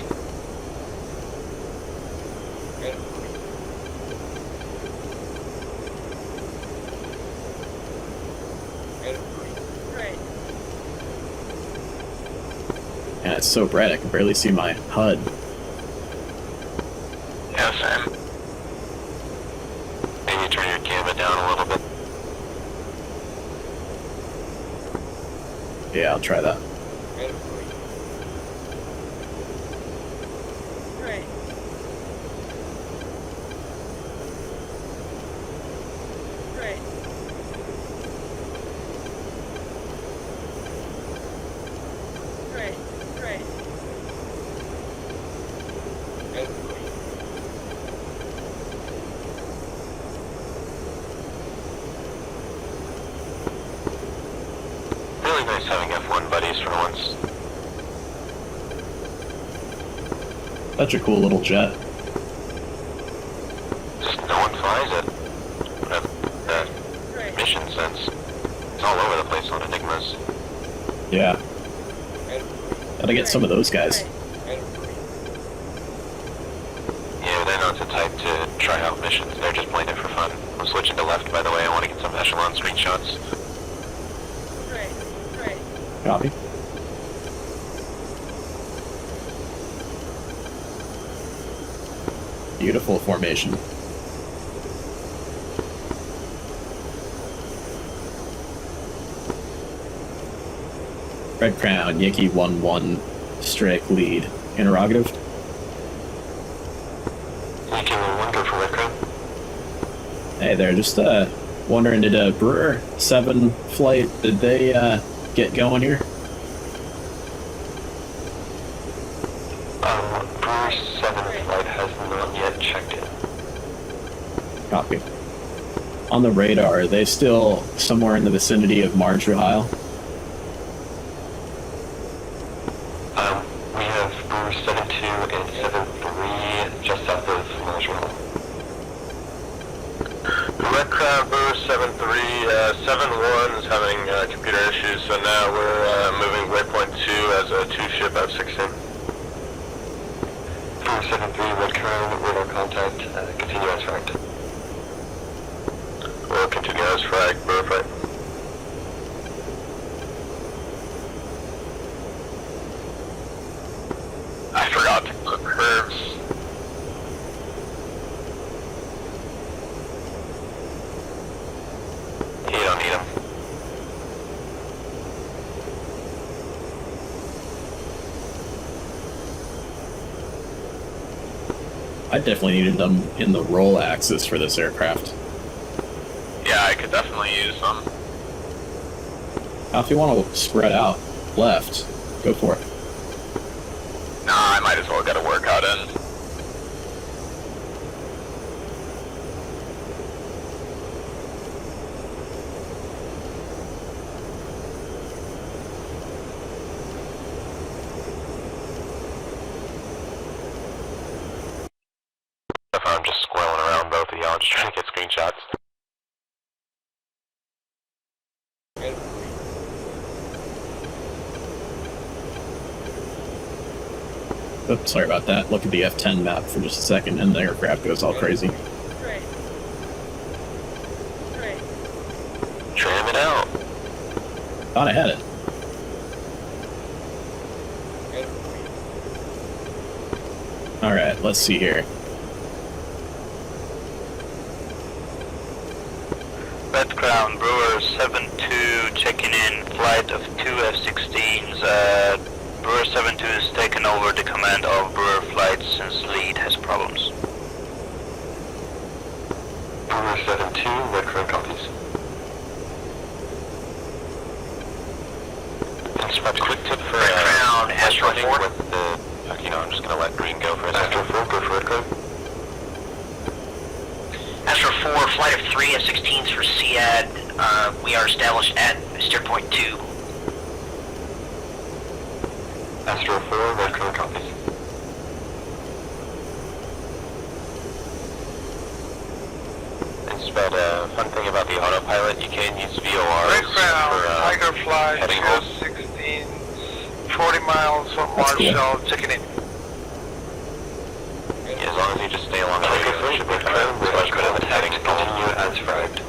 Right. And it's so bright I can barely see my HUD. Yeah, same. Maybe turn your camera down a little bit. Yeah, I'll try that. Right. Right. Right. Right. Really nice having F1 buddies for once. Such a cool little jet. Just no one flies it. Right. Mission sense. It's all over the place on Enigmas. Yeah. Gotta get some of those guys. Right. Yeah, they're not the type to try out missions. They're just playing it for fun. I'm switching to left, by the way. I want to get some echelon screenshots. Right. Right. Copy. Beautiful formation. Red Crown, Yankee 1-1, strike lead. Interrogative? Yankee 1-1, go for Red Crown. Hey there, just wondering, did Brewer 7 flight, did they get going here? Brewer 7 flight has not yet checked in. Copy. On the radar, are they still somewhere in the vicinity of Mirage Isle? We have Brewer 7-2 and 7-3 just south of Palmyra. Red Crown, Brewer 7-3, 7-1 is having computer issues, so now we're moving waypoint 2 as a 2-ship F-16. Brewer 7-3, Red Crown, radar contact, continue as fragged. We'll continue as frag, Brewer fight. I forgot to put curves. You don't need them. I definitely needed them in the roll axis for this aircraft. Yeah, I could definitely use them. Now, if you want to spread out left, go for it. Nah, I might as well get a workout in. I'm just squirreling around both of y'all, just trying to get screenshots. Oops, sorry about that. Look at the F10 map for just a second, and the aircraft goes all crazy. Right. Right. Trim it out. Thought I had it. Alright, let's see here. Red Crown, Brewer 7-2 checking in, flight of 2 F-16s. Brewer 7-2 has taken over the command of Brewer flight since lead has problems. Brewer 7-2, Red Crown copies. Quick tip for Red Crown, Astro 4. With the, you know, I'm just gonna let green go for a second. Astro 4, go for Red Crown. Astro 4, flight of 3 F-16s for CAD. We are established at steer point 2. Astro 4, Red Crown copies. pilot, you can use VORs Red Crown, for Tiger Fly, heading home. 16, 40 miles from That's cool. Marshall, checking in. Yeah, as long as you just stay along the radio, it should be fine. Much better than heading home. Continue as flagged.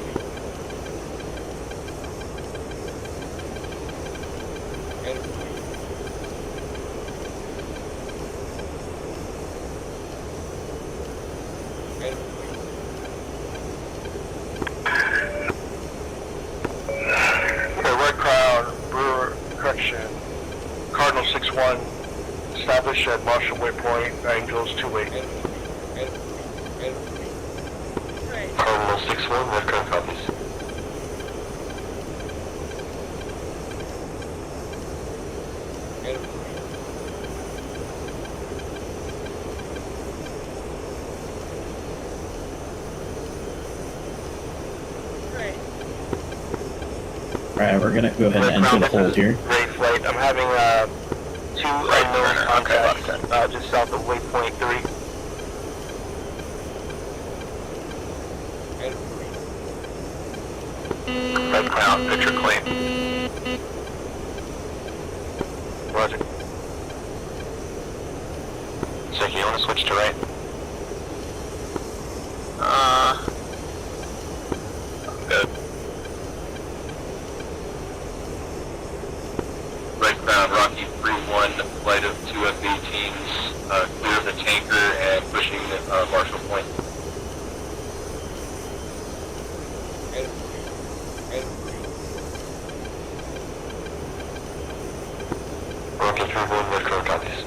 Okay, Red Crown, Brewer, correction. Cardinal 6-1, established at Marshall Waypoint, Angels 2-8. Right. Cardinal 6-1, Red Crown copies. Right. Alright, we're gonna go ahead and enter the hold here. Ray Flight, I'm having two unknown contacts just south of Waypoint 3. Red Crown, picture clean. Roger. So you want to switch to right? Good. Red Crown, Rocky 3-1, flight of 2 F-18s, clear the tanker and pushing Marshall Point. Rocky 3-1, Red Crown copies.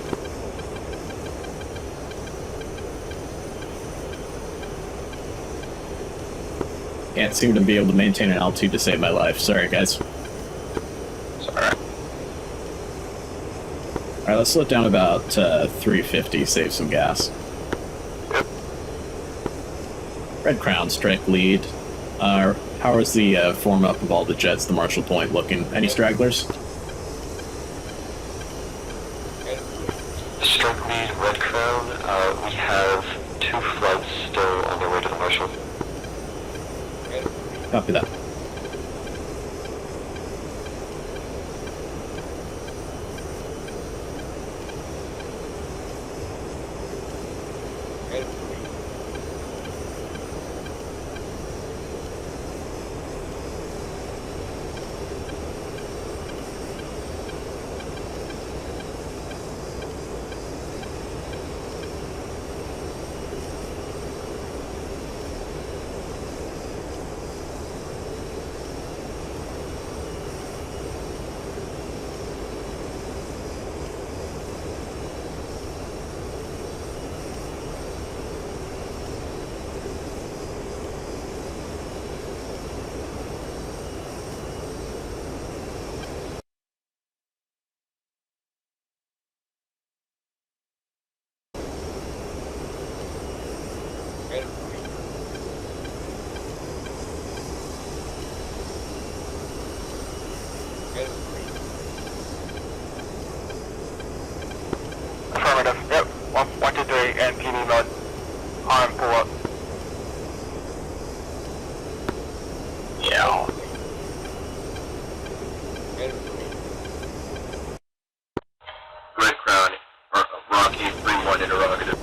Can't seem to be able to maintain an altitude to save my life. Sorry, guys. Alright. Alright, let's slow it down about 350, save some gas. Yep. Red Crown, strike lead. How is the form up of all the jets, the Marshall Point looking? Any stragglers? Strike lead, Red Crown. We have 2 flights still on their way to the Marshall. Copy that. Affirmative. Yep. 123 and PD mode. Arm pull up. Yeah. Red Crown, Rocky 3-1 interrogative.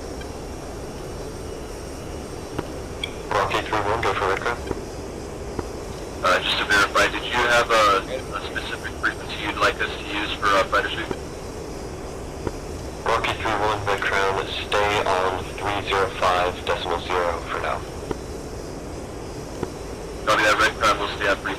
Rocky 3-1, go for Red Crown. Just to verify, did you have a specific frequency you'd like us to use for fighter suit? Rocky 3-1, Red Crown, stay on 305.0 for now. Copy that, Red Crown, we'll stay at 3.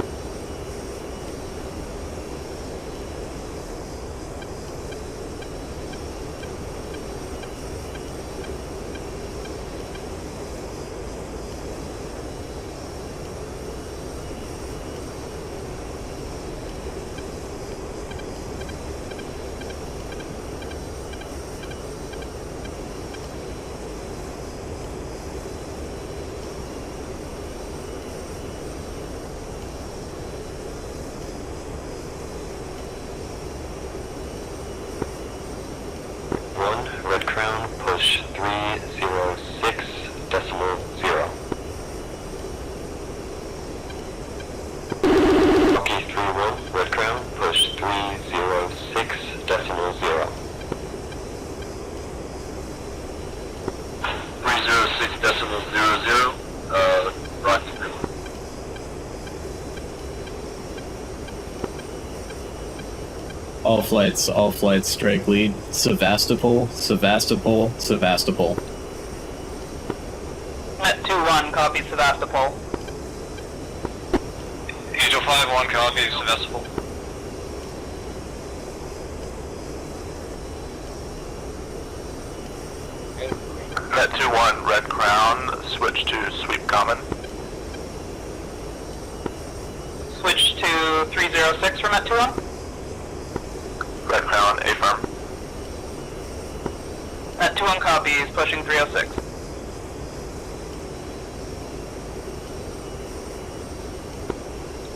Red Crown, push 306.0. all flights, strike lead. Sevastopol, Sevastopol, Sevastopol. Met 2-1, copy Sevastopol. Angel 5-1, copy Sevastopol. Met 2-1, Red Crown, switch to sweep common. Switch to 306 for Met 2-1. Red Crown, affirm. Met 2-1 copies, pushing 306.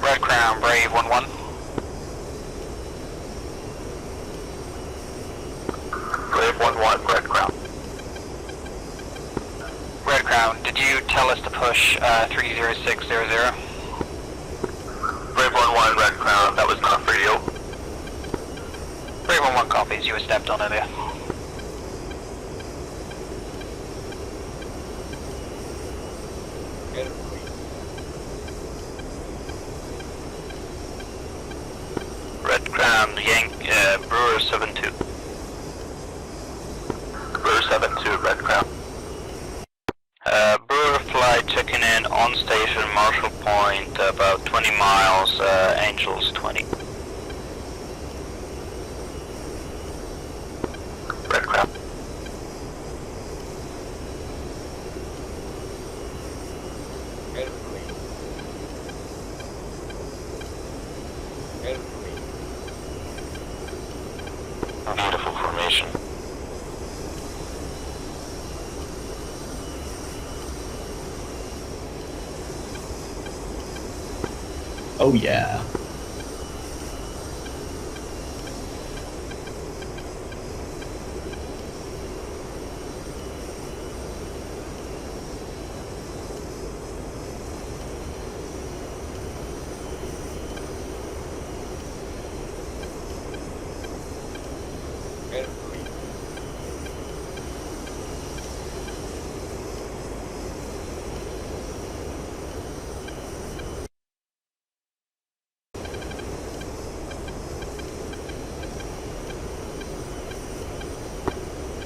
Red Crown, Brave 1-1. Brave 1-1, Red Crown. Red Crown, did you tell us to push 30600? Brave 1-1, Red Crown, that was not for you. Brave 1-1 copies, you were stepped on earlier. Red Crown, Brewer 7-2. Brewer 7-2, Red Crown. Brewer flight checking in on station Marshall Point, about 20 miles, Angels 20. Red Crown. Beautiful formation. Oh yeah.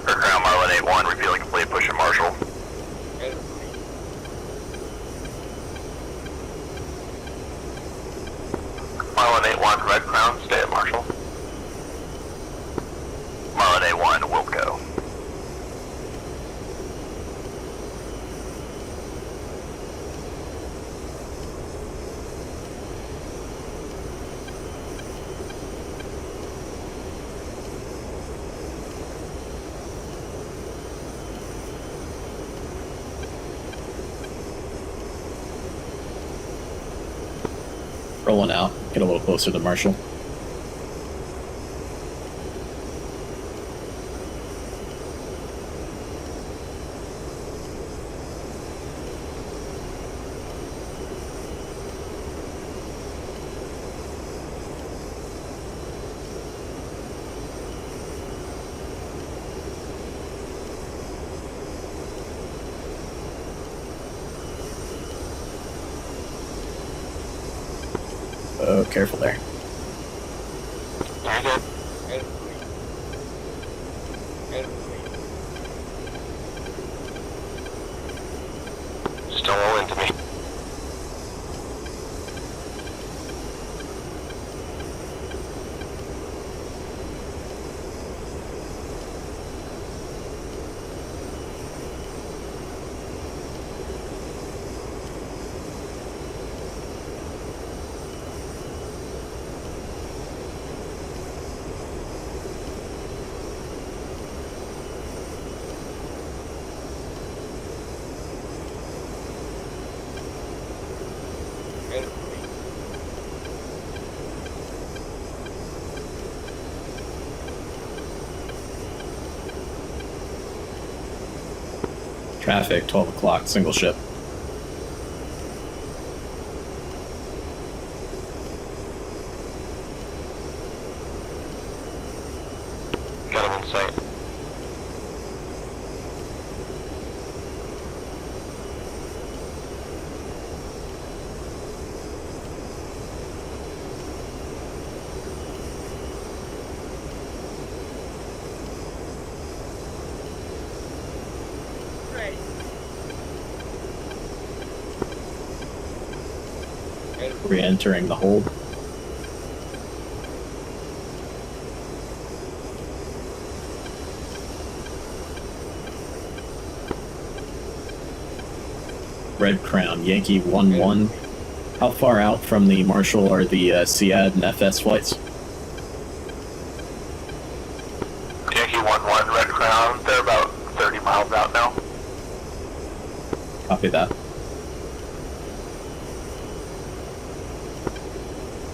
Red Crown, Marlin 8-1, revealing complete push at Marshall. Marlin 8-1, Red Crown, stay at Marshall. Marlin 8-1, will go. Rolling out. Get a little closer to Marshall. Oh, careful there. You're good. Still roll into me. Traffic, 12 o'clock, single ship. Got him in sight. Re-entering the hold. Red Crown, Yankee 1-1. How far out from the Marshall are the CAD and FS flights? Yankee 1-1, Red Crown. They're about 30 miles out now. Copy that.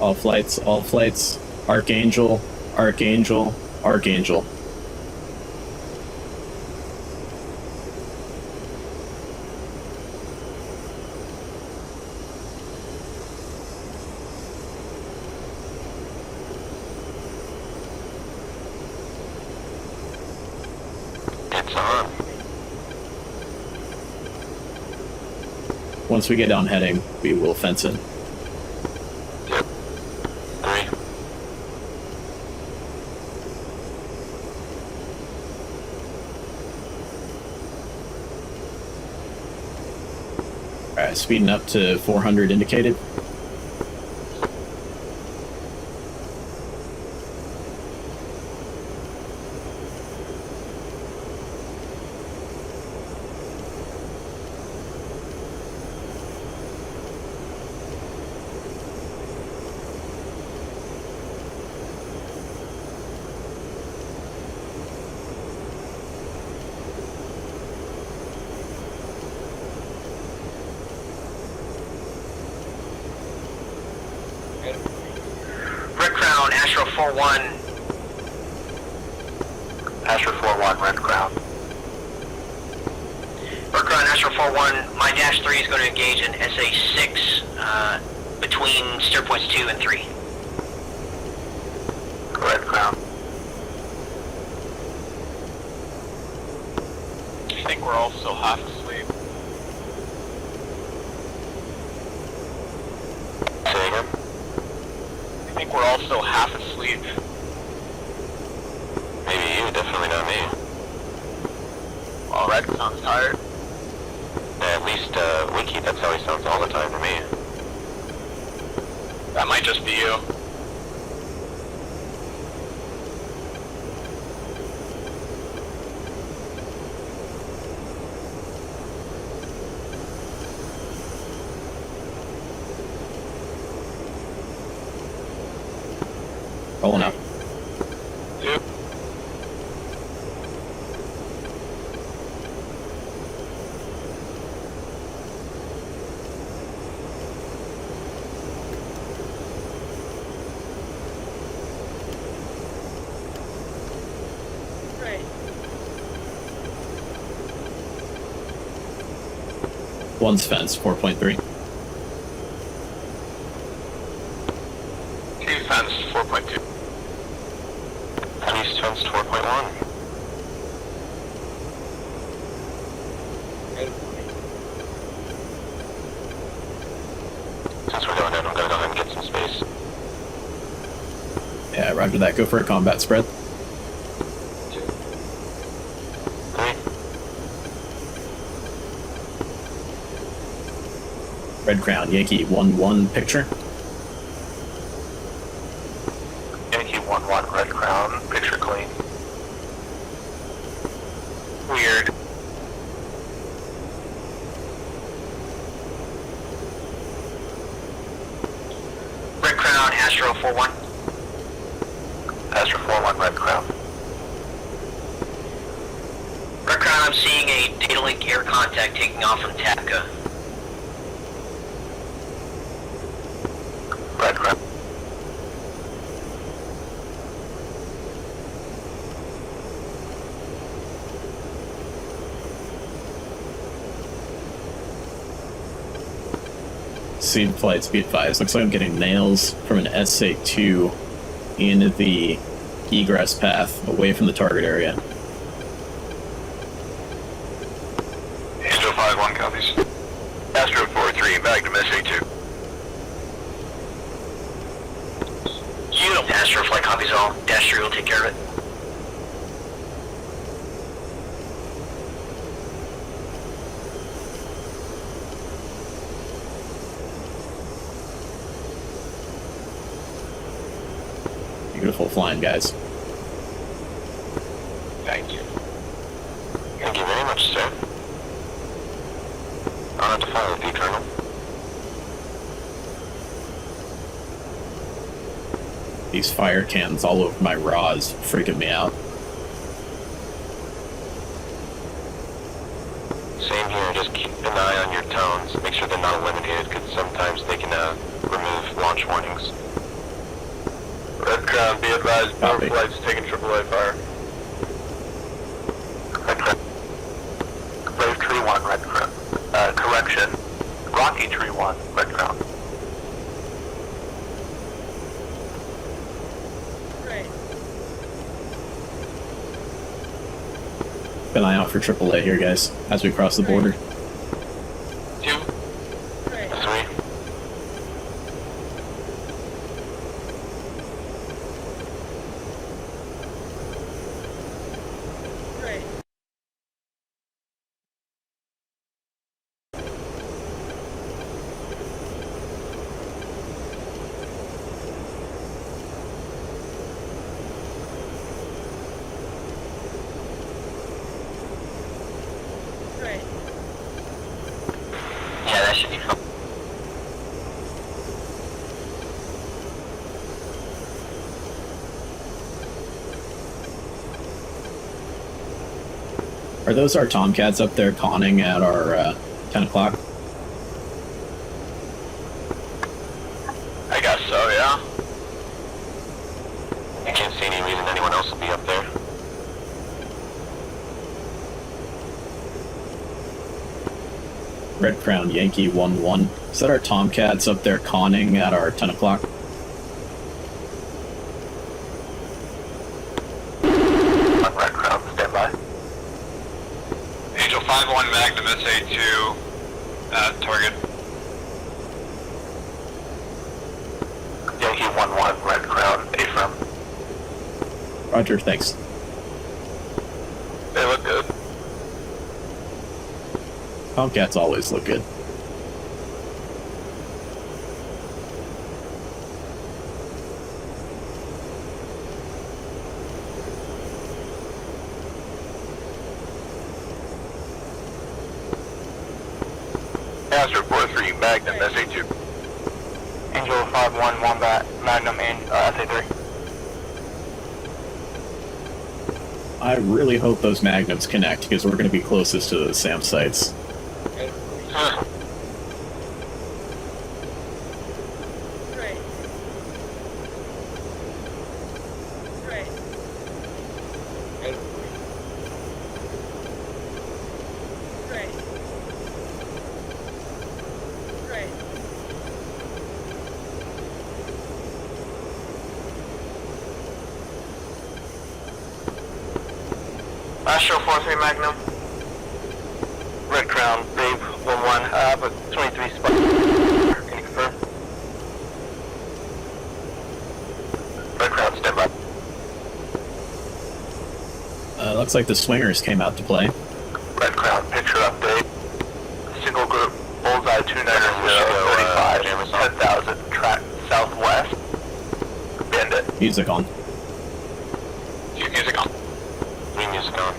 All flights, all flights. Archangel, Archangel, Archangel. It's on. Once we get down heading, we will fence it. Yep. 3. Alright, speeding up to 400 indicated. Red Crown, Astro 4-1. Astro 4-1, Red Crown. Red Crown, Astro 4-1. My Dash 3 is going to engage in SA6 between steer points 2 and 3. Red Crown. I think we're all still half asleep. Say again? I think we're all still half asleep. Maybe you, definitely not me. Well, Red sounds tired. At least, Wiki, that's how he sounds all the time to me. That might just be you. Rolling up. Yep. Right. One's fence, 4.3. Two fence, 4.2. East fence 4.1. Since we're going in, I'm gonna go ahead and get some space. Yeah, roger that. Go for a combat spread. 3. Red Crown, Yankee 1-1 picture. Yankee 1-1, Red Crown. Picture clean. Weird. Red Crown, Astro 4-1. Astro 4-1, Red Crown. Red Crown, I'm seeing a data link air contact taking off from Tabqa. Red Crown. Seed flight, speed 5. Looks like I'm getting nails from an SA2 into the egress path away from the target area. Angel 5-1 copies. Astro 4-3, back to SA2. Unit Astro flight copies all. Dash 3 will take care of it. line, guys. Thank you. Thank you very much, sir. I'll have to follow with you, Colonel. These fire cans all over my RAWs freaking me out. Same here, just keep an eye on your tones. Make sure they're not eliminated, because sometimes they can remove launch warnings. Red Crown, be advised, both Copy. flights taking AAA fire. Red Crown. Brave Tree 1, Red Crown. Correction. Rocky Tree 1, Red Crown. Right. Keep an eye out for AAA here, guys, as we cross the border. 2, Right. 3. Right. Right. Yeah, that should be fun. Are those our Tomcats up there conning at our 10 o'clock? I guess so, yeah. I can't see any reason anyone else will be up there. Red Crown Yankee 1-1. Is that our Tomcats up there conning at our 10 o'clock? Red Crown, stand by. Angel 5-1 Magnum SA2 at target. Yankee 1-1, Red Crown, affirm. Roger, thanks. They look good. Tomcats always look good. Astro 4-3 Magnum SA2. Angel 5-1, Wombat, Magnum, and SA3. I really hope those Magnums connect, because we're going to be closest to the SAM sites. Right. Right. Right. Right. Astro 4-3 Magnum. Red Crown, Brave 1-1, but 23 spot. Can you confirm? Red Crown, stand by. Looks like the swingers came out to play. Red Crown, picture update. Single group, bullseye 290, 35, 10,000, track southwest. Bandit. Music on. Music on. Leave music on.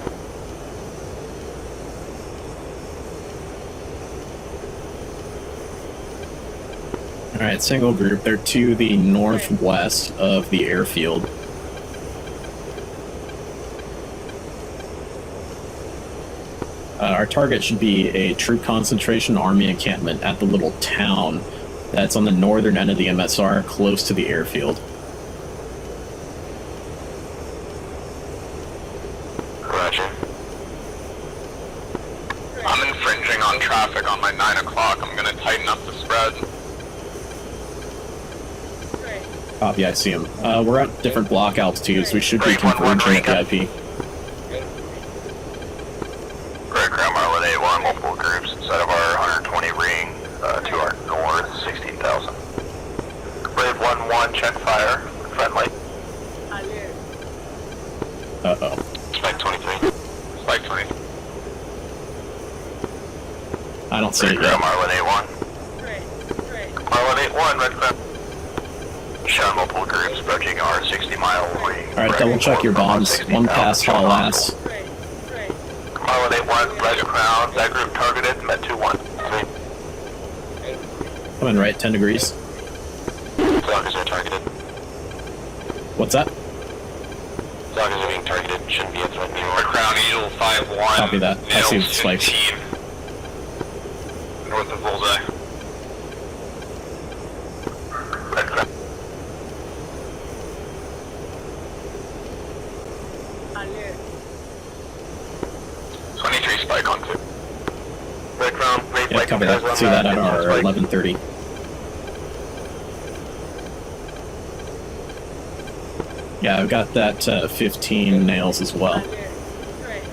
Alright, single group. They're to the northwest of the airfield. Our target should be a troop concentration army encampment at the little town that's on the northern end of the MSR, close to the airfield. Roger. I'm infringing on traffic on my 9 o'clock. I'm gonna tighten up the spread. Right. Copy, I see them. We're at different block altitudes. We should be converging at the IP. Red Crown Marlin A1, multiple groups inside of our 120 ring to our north, 16,000. Brave 1-1, check fire. Friendly. Alert. Uh-oh. Spike 23. Spike 20. I don't see Red it Crown yet. Marlin A1. Right. Right. Marlin 8-1, Red Crown. Shah multiple groups approaching our 60-mile wing. Alright, double check your bombs. One pass, haul ass. Straight. Straight. Pilot 8-1, Red Crown, that group targeted, Met 2-1. Coming right, 10 degrees. Zoggers are targeted. What's that? Zoggers are being targeted. Shouldn't be a threat anymore. Crown Eagle 5-1. Copy that. I see the spikes. North of Bullseye. Red Crown. Alert. 23 spike on 2. Red Crown, raise Yeah, copy that. See that at our 11:30. Yeah, I've got that 15 nails as well. Alert. Straight.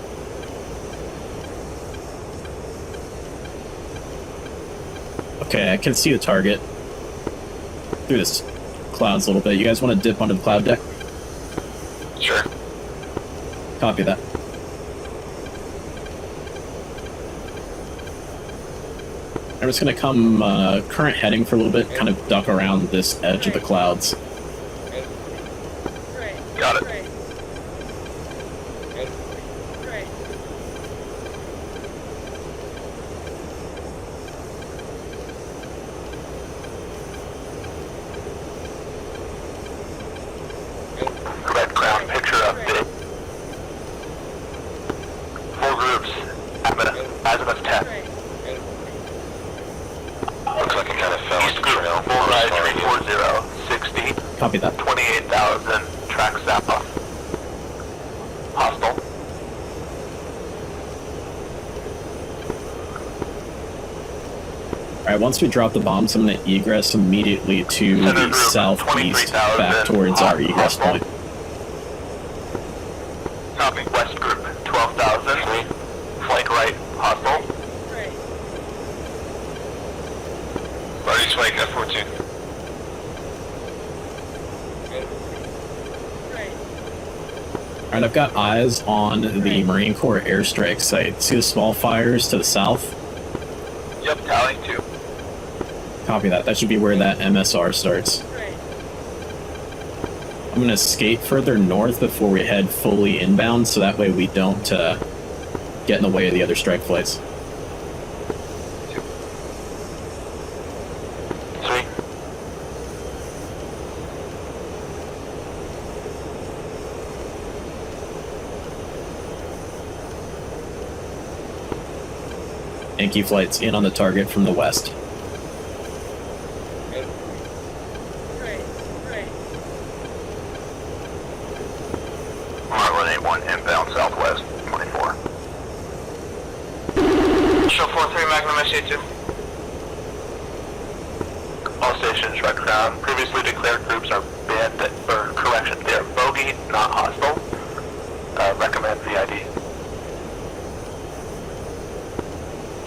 Okay, I can see the target through this clouds a little bit. You guys want to dip onto the cloud deck? Sure. Copy that. I'm just going to come current heading for a little bit, kind of duck around this edge of the clouds. Straight. Got it. Straight. Straight. Red Crown, picture update. 4 groups. Azimuth 10. Straight. Looks like it kind of fell East into group, trail. Bullseye Sorry. 340, 60, Copy that. 28,000, track south. Hostile. Alright, once we drop the bombs, I'm going to egress immediately to Center the group, southeast, back 23,000, towards our egress hostile. point. Copy. West group, 12,000, flank right, hostile. Straight. Already spike F-14. Straight. Alright, I've got eyes on the Marine Corps airstrike site. See the small fires to the south? Yep, tally 2. Copy that. That should be where that MSR starts. Straight. I'm going to skate further north before we head fully inbound, so that way we don't get in the way of the other strike flights. 3. Yankee flights in on the target from the west. Straight. Straight. Marlin 8-1, inbound southwest, 24. Show 4-3 Magnum SA-2. All stations, Red Crown. Previously declared groups are banned, or correction, they are bogey, not hostile. Recommend VID.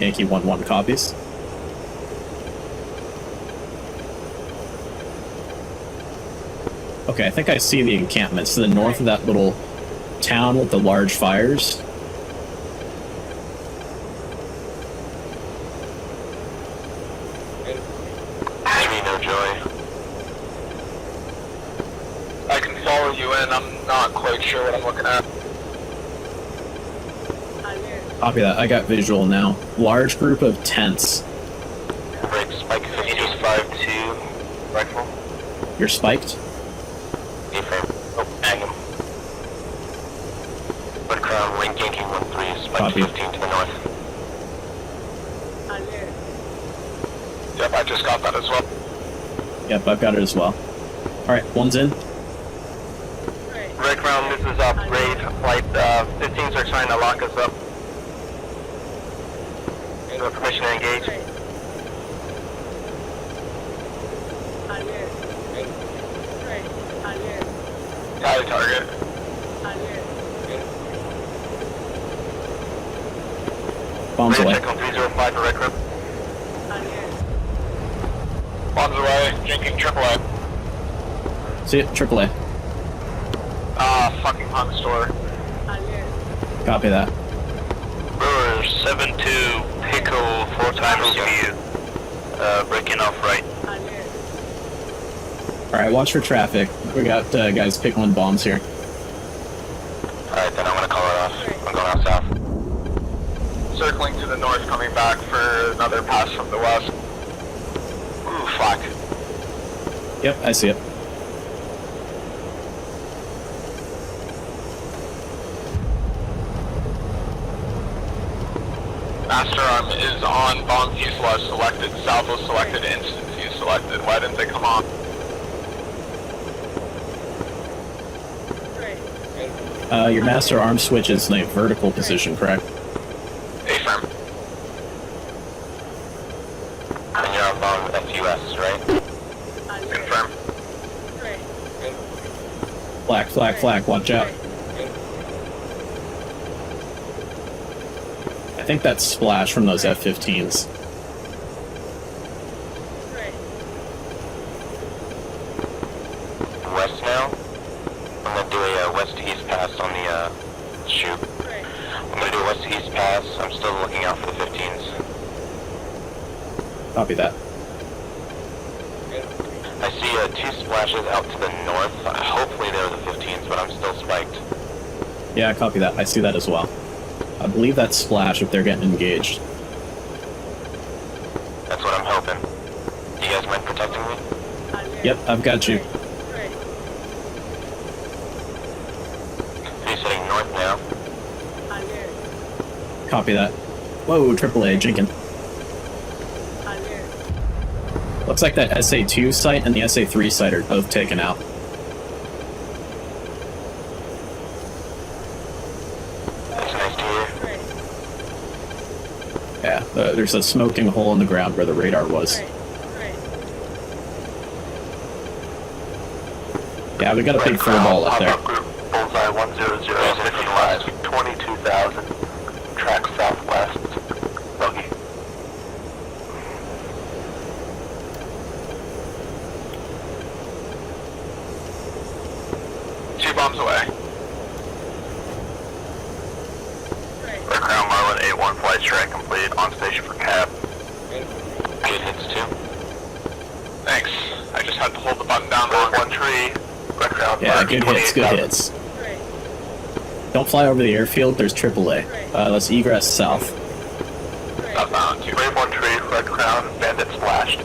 Yankee 1-1 copies. Okay, I think I see the encampments to the north of that little town with the large fires. Maybe no joy. I can follow you in, I'm not quite sure what I'm looking at. Alert. Copy that. I got visual now. Large group of tents. Break spike 5-2, rifle. You're spiked? Affirm. Oh, Magnum. Red Crown, rank Yankee 1-3, spike Copy. 15 to the north. Alert. Yep, I just got that as well. Yep, I've got it as well. Alright, one's in. Straight. Red Crown, this is up. Raid flight 15s are trying to lock us up. You have permission to engage? Straight. Alert. Straight. Alert. Tally target. Alert. Bombs away. Check on 305 for Red Crown. Alert. Bombs away. Drinking AAA. See it? AAA. Fucking Honda store. Alert. Copy that. Brewer 7-2, Pickle 4 times view. Breaking off right. Alert. Alright, watch for traffic. We got guys pickling bombs here. Alright, then I'm gonna call it off. I'm going out south. Circling to the north, coming back for another pass from the west. Ooh, fuck. Yep, I see it. Master Arm is on bomb fuselage selected, salvo selected, instant fuse selected. Why didn't they come on? Your master arm switch is in a vertical position, correct? Affirm. And you're on bomb FUS, right? Confirm. Flak, flak, flak, watch out. I think that's splash from those F-15s. West now. I'm gonna do a west to east pass on the chute. I'm gonna do a west to east pass. I'm still looking out for the 15s. Copy that. I see 2 splashes out to the north. Hopefully they're the 15s, but I'm still spiked. Yeah, copy that. I see that as well. I believe that's splash if they're getting engaged. That's what I'm hoping. You guys mind protecting me? Yep, I've got you. He's heading north now. Copy that. Whoa, AAA, Jinkin. Looks like that SA-2 site and the SA-3 site are both taken out. That's nice to hear. Yeah, there's a smoking hole in the ground where the radar was. Yeah, we got a big full ball up there. Bullseye 10055, 22,000. Track southwest. Buggy. Two bombs away. Red Crown Marlin 8-1 flight strike complete. On station for cab. Good hits too. Thanks. I just had to hold the button down on one tree. Red Crown. Yeah, good hits, good hits. Don't fly over the airfield, there's AAA. Let's egress south. Southbound. Brave one tree. Red Crown. Bandit splashed.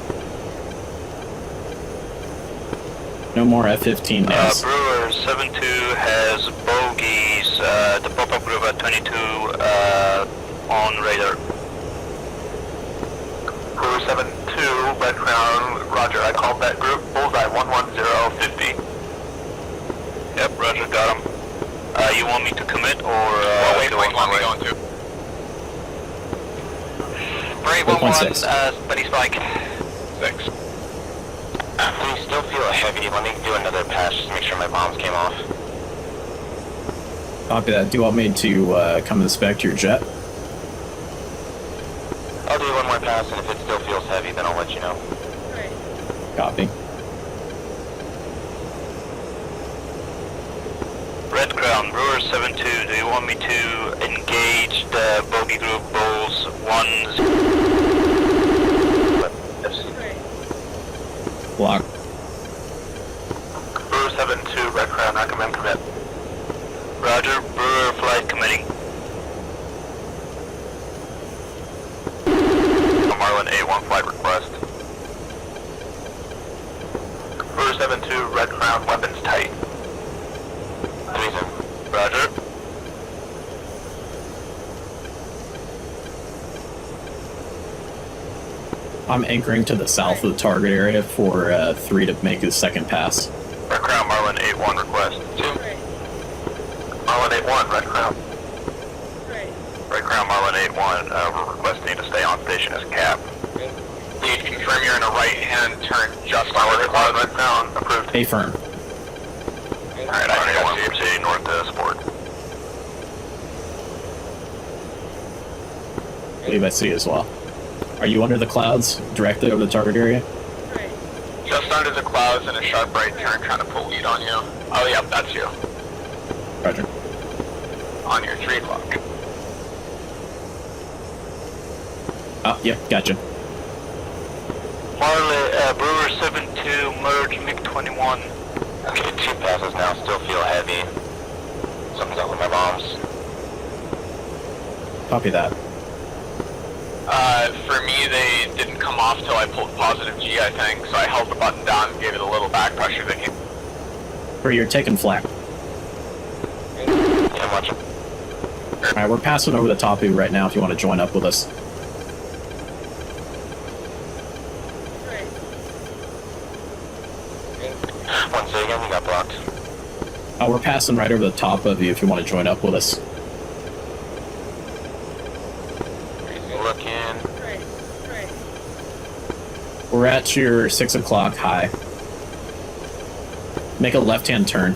No more F-15 nails. Brewer 72 has bogeys, the pop-up group at 22 on radar. Brewer 72, Red Crown, roger, I called that group, bullseye 11050. Yep, roger, got him. You want me to commit or Wait, go on my way? going to? Brave 1-1, buddy spike. 6. We still feel heavy. Let me do another pass just to make sure my bombs came off. Copy that. Do you want me to come inspect your jet? I'll do one more pass, and if it still feels heavy, then I'll let you know. Copy. Red Crown, Brewer 72, do you want me to engage the bogey group Bulls 1? Block. Brewer 72, Red Crown, recommend commit. Roger, Brewer flight committing. Marlin 8-1 flight request. Brewer 72, Red Crown, weapons tight. Reason. Roger. I'm anchoring to the south of the target area for 3 to make his second pass. Red Crown, Marlin 8-1 request. 2. Marlin 8-1, Red Crown. Red Crown, Marlin 8-1, we're requesting to stay on station as cap. Lead, confirm you're in a right-hand turn just on the cloud. Red Crown, approved. Affirm. Alright, I think I see CMC north to sport. I believe I see as well. Are you under the clouds, directly over the target area? Just under the clouds in a sharp right turn, trying to pull lead on you. Oh, yep, that's you. Roger. On your 3 o'clock. Oh, yep, gotcha. Marley, Brewer 72, merge MiG-29 MiG-21. Okay, 2 passes now, still feel heavy. Something's up with my bombs. Copy that. For me, they didn't come off till I pulled positive G, I think, so I held the button down and gave it a little back pressure that came. Or you're taking flak. Yeah, I'm watching. Alright, we're passing over the top of you right now if you want to join up with us. Right. One second, you got blocked. We're passing right over the top of you if you want to join up with us. Looking. Right. Right. We're at your 6 o'clock high. Make a left-hand turn.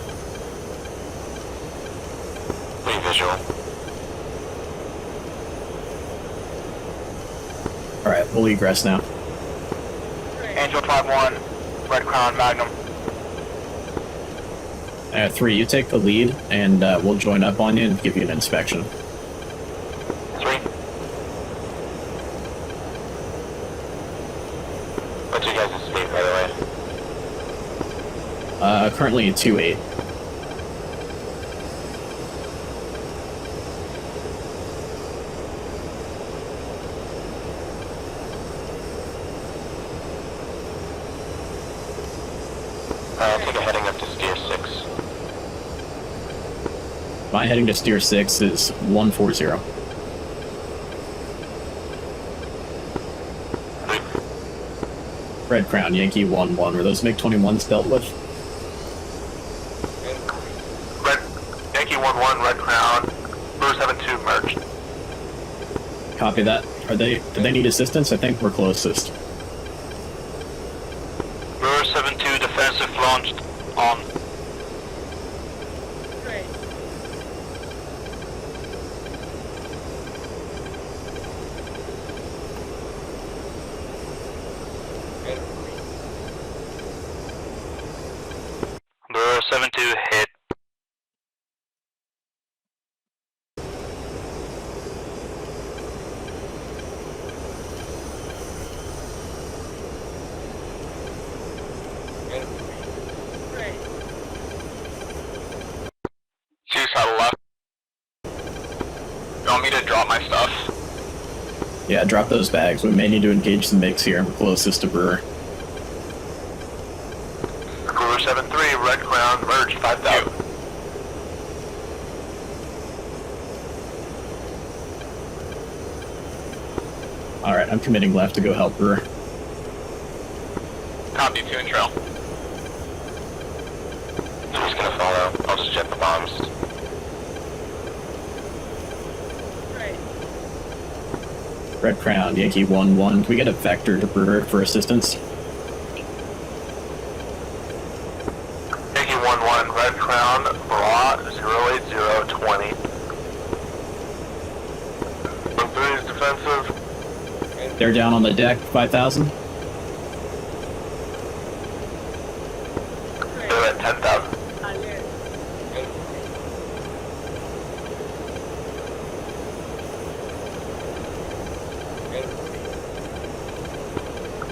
Pretty visual. Alright, we'll egress now. Right. Angel 5-1, Red Crown Magnum. 3, you take the lead, and we'll join up on you and give you an inspection. 3. What's your guys' speed, by the way? Currently 2-8. Take a heading up to steer 6. My heading to steer 6 is 140. 3. Red Crown, Yankee 1-1. Were those MiG-21s dealt with? Yankee 1-1, Red Crown, Brewer 7-2 merged. Copy that. Do they need assistance? I think we're closest. Brewer 7-2 defensive launched on. Right. Brewer 7-2 hit. Right. Juice out of left. You want me to drop my stuff? Yeah, drop those bags. We may need to engage the MiGs here. We're closest to Brewer. Brewer 7-3, Red Crown, merged 5,000. Alright, I'm committing left to go help Brewer. Copy 2 and trail. Who's gonna follow? I'll just jet the bombs. Right. Red Crown, Yankee 1-1. Can we get a vector to Brewer for assistance? Yankee 1-1, Red Crown, Bra 08020. 1-3 is defensive. They're down on the deck, 5,000. They're at 10,000. Alert.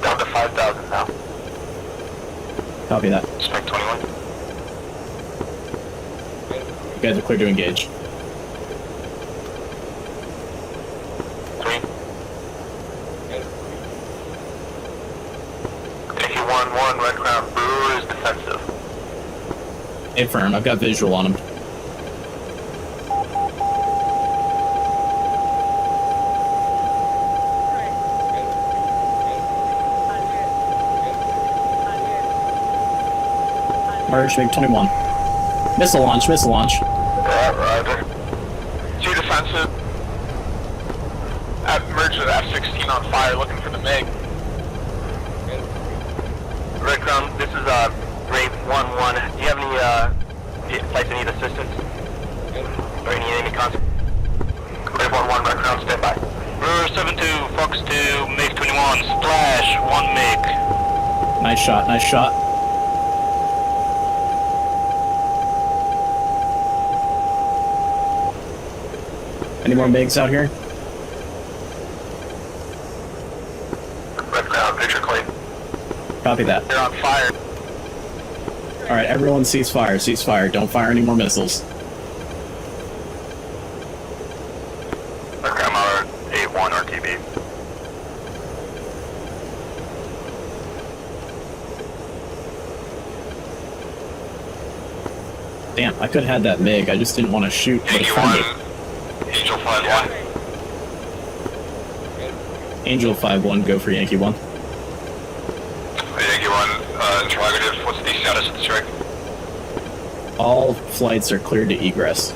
Down to 5,000 now. Copy that. Spec 21. You guys are clear to engage. 3. Yankee 1-1, Red Crown, Brewer is defensive. Affirm, I've got visual on him. Right. Alert. Merge MiG-21. Missile launch, missile launch. Yeah, roger. 2 defensive. Merged with F-16 on fire, looking for the MiG. Red Crown, this is Brave 1-1. Do you have any flights that need assistance? Or any enemy contact? Brave 1-1, Red Crown, stand by. Brewer 7-2, Fox 2, MiG-21, splash, 1 MiG. Nice shot, nice shot. Any more MiGs out here? Red Crown, picture clean. Copy that. They're on fire. Alright, everyone cease fire, cease fire. Don't fire any more missiles. Aircraft Mauler 8-1 RTB. Damn, I could have had that MiG. I just didn't want to shoot the Yankee defender. 1, Angel 5-1. Angel 5-1, go for Yankee 1. Yankee 1, interrogative, what's the status of the strike? All flights are cleared to egress.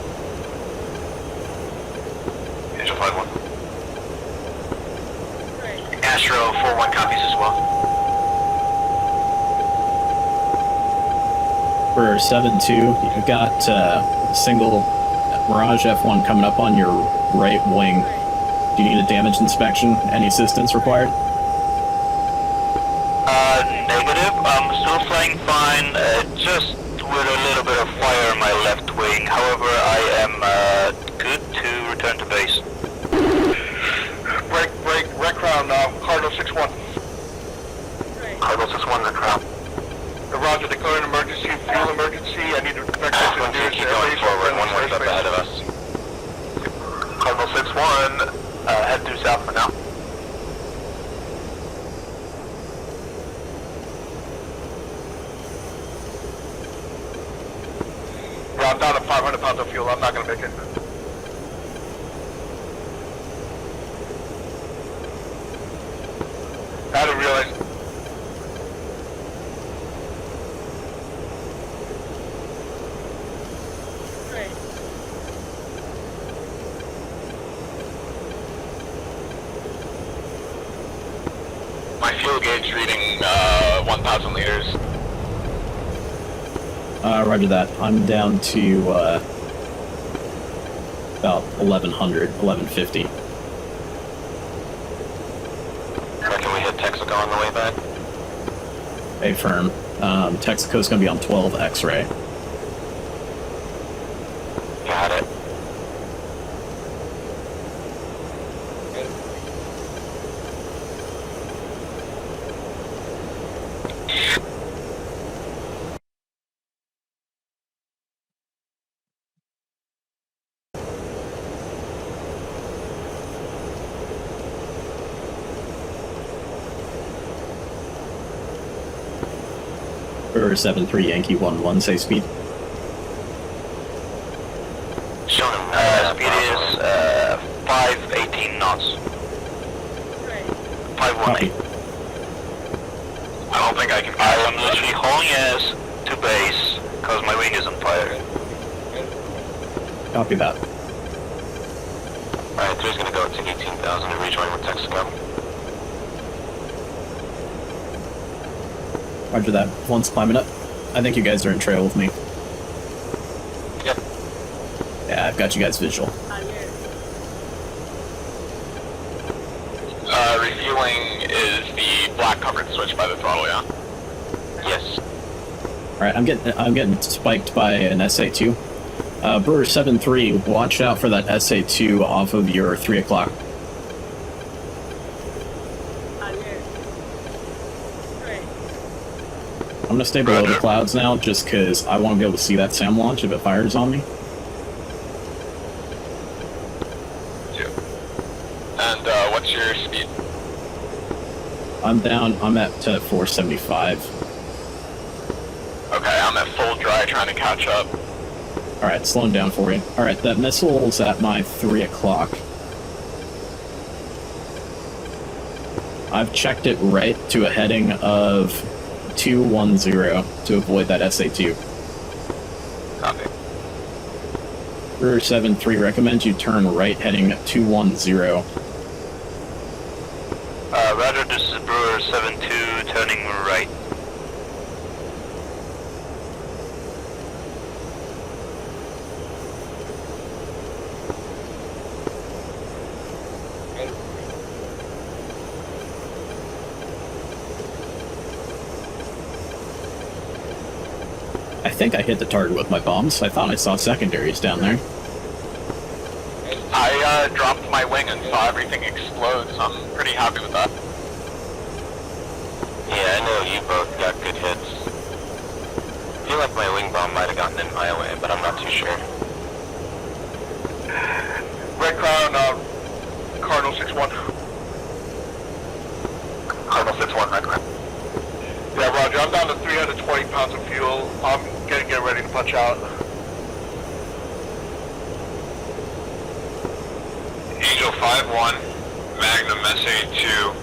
Angel 5-1. Astro 4-1 copies as well. For 7-2, you've got a single Mirage F1 coming up on your right wing. Do you need a damage inspection? Any assistance required? Negative. I'm still flying fine, just with a little bit of fire on my left wing. However, I am good to return to base. Red Crown, Cardinal 6-1. Cardinal 6-1, Red Crown. Roger, declaring emergency, fuel emergency. I need to direct this to the Keep going forward, one more step ahead of us. Cardinal 6-1, head due south for now. Yeah, I'm down to 500 pounds of fuel. I'm not going to make it. I didn't realize. My fuel gauge reading 1,000 liters. Roger that. I'm down to about 1,100, 1,150. Reckon we hit Texaco on the way back? A firm. Texaco's gonna be on 12 X-ray. Got it. Or 7-3 Yankee 1-1, say speed. Shown him. Speed is 518 knots. 518. I don't think I can. I am literally hauling ass to base because my wing is on fire. Copy that. Alright, 3's gonna go to 18,000 and rejoin with Texaco. Roger that. One's climbing up. I think you guys are in trail with me. Yep. Yeah, I've got you guys visual. Refueling is the black covered switch by the throttle, yeah? Yes. Alright, I'm getting spiked by an SA-2. Brewer 7-3, watch out for that SA-2 off of your 3 o'clock. I'm gonna stay below the clouds now, just because I want to be able to see that SAM launch if it fires on me. And what's your speed? I'm at 475. Okay, I'm at full dry trying to catch up. Alright, slowing down for you. Alright, that missile's at my 3 o'clock. I've checked it right to a heading of 210 to avoid that SA-2. Copy. Brewer 7-3 recommends you turn right heading at 210. Roger, this is Brewer 7-2 turning right. I think I hit the target with my bombs. I thought I saw secondaries down there. I dropped my wing and saw everything explode, so I'm pretty happy with that. Yeah, I know you both got good hits. feel like my wing bomb might have gotten in my way, but I'm not too sure. Red Crown, Cardinal 6-1. Cardinal 6-1, Red Crown. Yeah, Roger, I'm down to 320 pounds of fuel. I'm gonna get ready to punch out. Angel 5-1, Magnum SA2,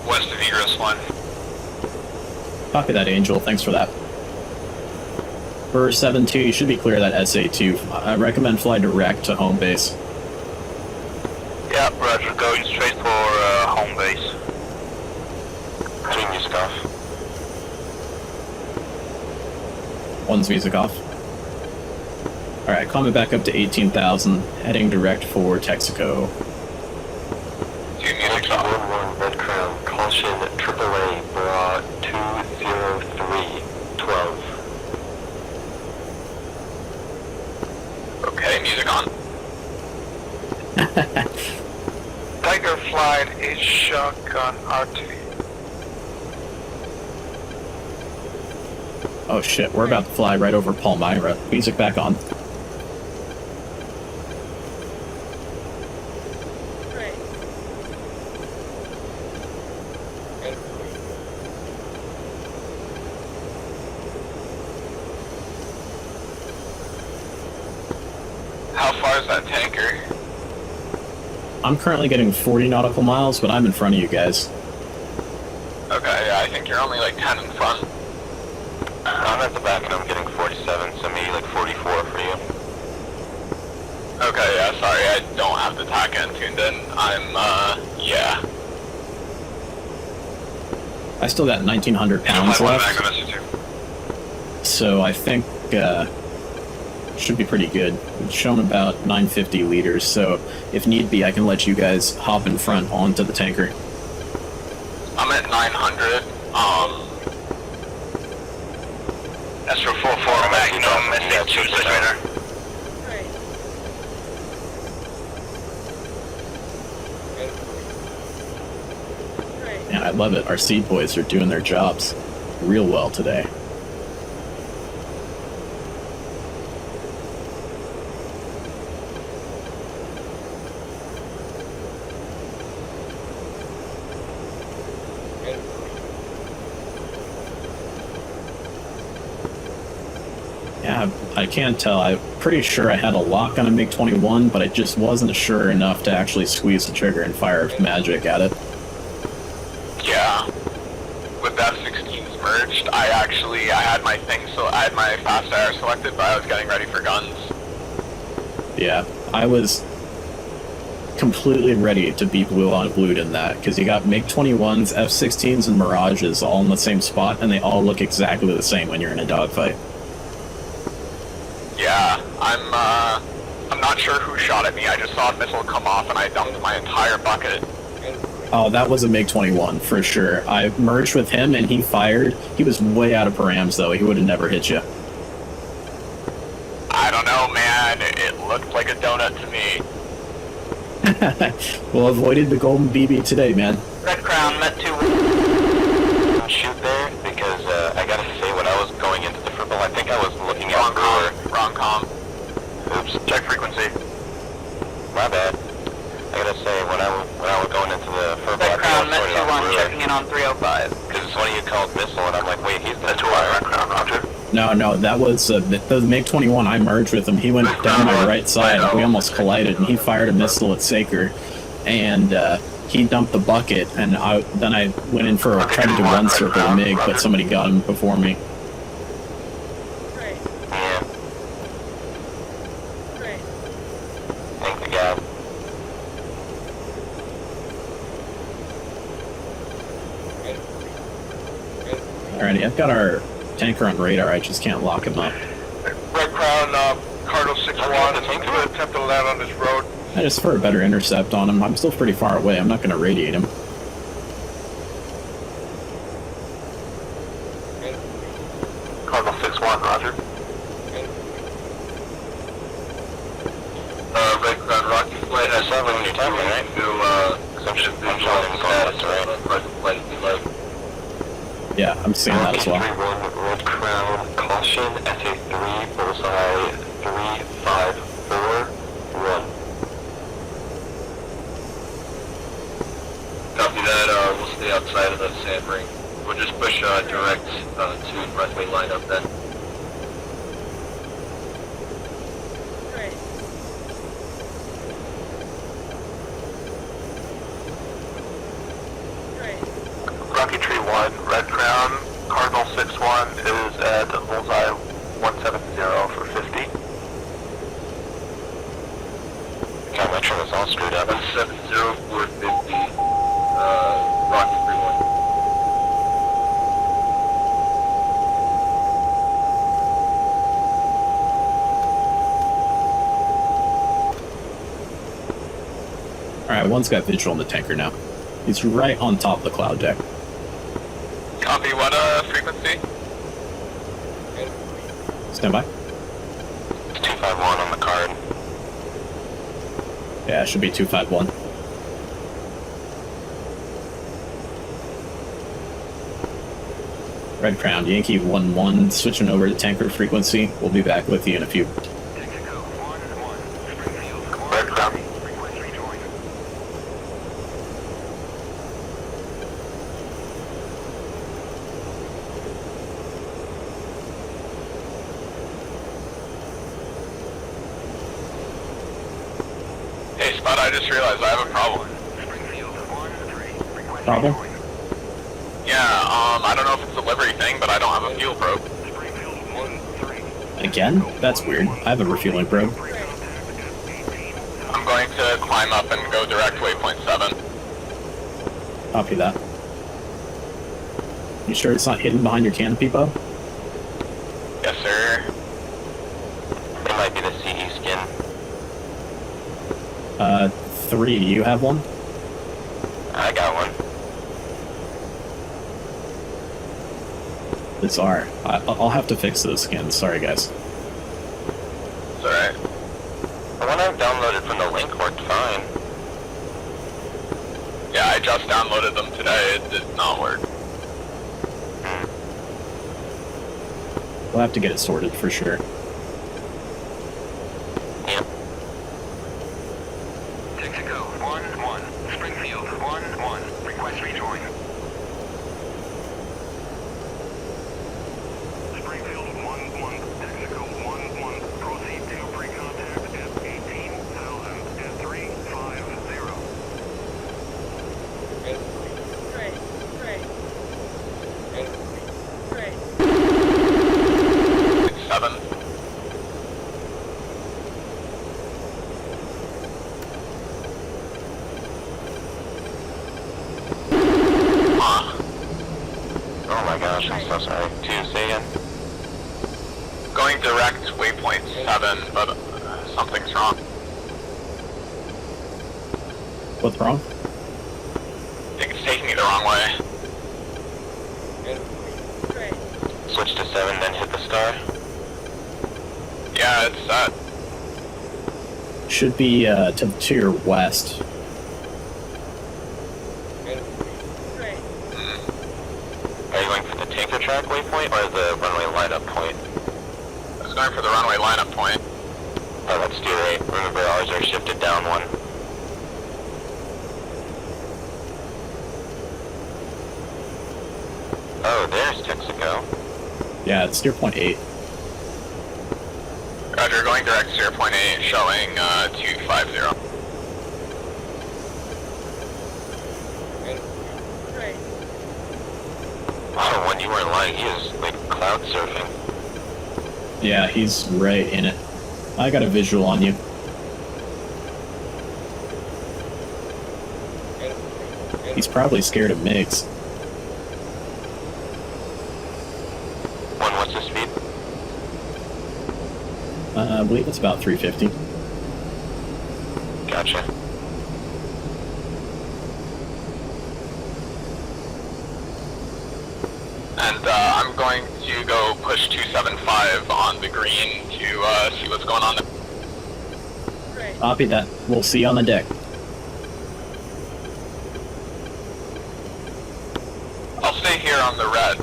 west of Ingress 1. Copy that, Angel. Thanks for that. For 7-2, you should be clear of that SA2. I recommend fly direct to home base. Yeah, Roger, going straight for home base. Between music off. One's music off. Alright, climb it back up to 18,000, heading direct for Texaco. 2 music's off. 1-1 Red Crown, caution AAA bra 20312. Okay, music on. Tiger flight is shotgun RT. Oh shit, we're about to fly right over Palmyra. Music back on. Right. How far is that tanker? I'm currently getting 40 nautical miles, but I'm in front of you guys. Okay, yeah, I think you're only like 10 in front. I'm at the back and I'm getting 47, so maybe like 44 for you. Okay, yeah, sorry, I don't have the TAC end tuned in. I'm, yeah. I still got 1,900 pounds left, so I think should be pretty good. It's shown about 950 liters, so if need be, I can let you guys hop in front onto the tanker. I'm at 900, That's for 4-4 Magnum, SA2 Center. Right. Right. And I love it. Our seed boys are doing their jobs real well today. Yeah, I can't tell. I'm pretty sure I had a lock on a MiG-21, but I just wasn't sure enough to actually squeeze the trigger and fire magic at it. yeah. With that 16s merged, I had my thing, so I had my fast air selected, but I was getting ready for guns. Yeah, I was completely ready to be blue on blued in that, because you got MiG-21s, F-16s, and Mirages all in the same spot, and they all look exactly the same when you're in a dogfight. Yeah, I'm not sure who shot at me. I just saw a missile come off and I dumped my entire bucket. Oh, that was a MiG-21, for sure. I merged with him, and he fired. He was way out of params, though. He would have never hit you. I don't know, man. It looked like a donut to me. Well, avoided the golden BB today, man. Red Crown, Met 2. Shoot there, because I gotta say when I was going into the fribble, I think I was looking at Wrong Brewer. com. Wrong com. Oops, check frequency. My bad. I gotta say, when I was going into the fribble, Red Crown, Met I 2-1, checking in on 305. because one of you called missile, and I'm like, wait, he's the Red Crown, Roger. No, that was the MiG-21. I merged with him. He went down my right side. We almost collided, and he fired a missile at Saker, and he dumped the bucket. And then I went in for tried to do one circle of MiG, but somebody got him before me. Right. Yeah, Right. thank the God. Alrighty, I've got our tanker on radar. I just can't lock him up. Red Crown, Cardinal 6-1, I'm going to attempt to land on this road. I just for a better intercept on him. I'm still pretty far away. I'm not going to radiate him. Cardinal 6-1, Roger. Red Crown, Rocky Flight That's not when you're talking, right? I'm showing status, right? Yeah, I'm seeing that as well. 3-1, Red Crown, caution, Station SA3, bullseye 3541. Copy that, we'll stay outside of the sand ring. We'll just push direct to runway lineup then. Great. Great. Rocky Tree 1, Red Crown, Cardinal 6-1 is at bullseye 170 for 50. God, my trim is all screwed up. 170 for 50, Rocky 3-1. Alright, one's got visual on the tanker now. He's right on top of the cloud deck. Copy, what frequency? Stand by. It's 251 on the card. Yeah, it should be 251. Red Crown, Yankee 1-1, switching over to tanker frequency. We'll be back with you in a few. Red Crown. Hey Spot, I just realized I have a problem. Problem? Yeah, I don't know if it's a livery thing, but I don't have a fuel probe. Again? That's weird. I have a refueling probe. I'm going to climb up and go direct waypoint 7. Copy that. You sure it's not hidden behind your canopy, Bo? Yes, sir. It might be the CE skin. 3, do you have one? I got one. Bizarre. I'll have to fix those skins. Sorry, guys. It's alright. The one I've downloaded from the link worked fine. Yeah, I just downloaded them today. It did not work. We'll have to get it sorted for sure. Yep. Texaco 1-1, Springfield 1-1, request rejoin. Springfield 1-1, Texaco 1-1, proceed to pre-contact at 18,000 at 350. Great. Great. Great. 7. Oh my gosh, I'm so sorry. 2, say again. Going direct waypoint 7, but something's wrong. What's wrong? I think it's taking me the wrong way. Great. Switch to 7, then hit the star. Yeah, it's set. Should be to your west. Great. Are you going for the tanker track waypoint or the runway lineup point? I was going for the runway lineup point. Oh, let's do right. Remember, ours are shifted down 1. Oh, there's Texaco. Yeah, it's steer point 8. Roger, going direct 0.8, showing 250. Great. Oh, when you weren't lying, he is like cloud surfing. Yeah, he's right in it. I got a visual on you. He's probably scared of MiGs. 1, what's the speed? I believe it's about 350. Gotcha. And I'm going to go push 275 on the green to see what's going on there. Great. Copy that. We'll see you on the deck. I'll stay here on the red.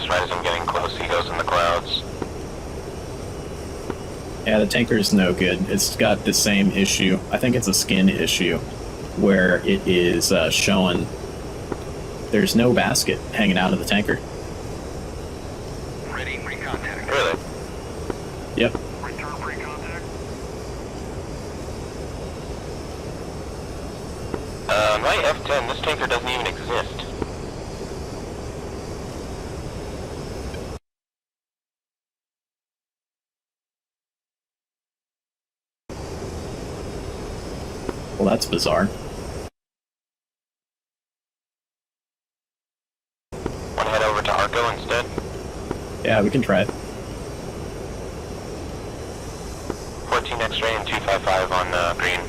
Yes, right as I'm getting close, he goes in the clouds. Yeah, the tanker is no good. It's got the same issue. I think it's a skin issue, where it is showing there's no basket hanging out of the tanker. Ready, pre-contact. Really? Yep. Return pre-contact. My F-10, this tanker doesn't even exist. Well, that's bizarre. Want to head over to Arco instead? Yeah, we can try it. 14 X-ray and 255 on green.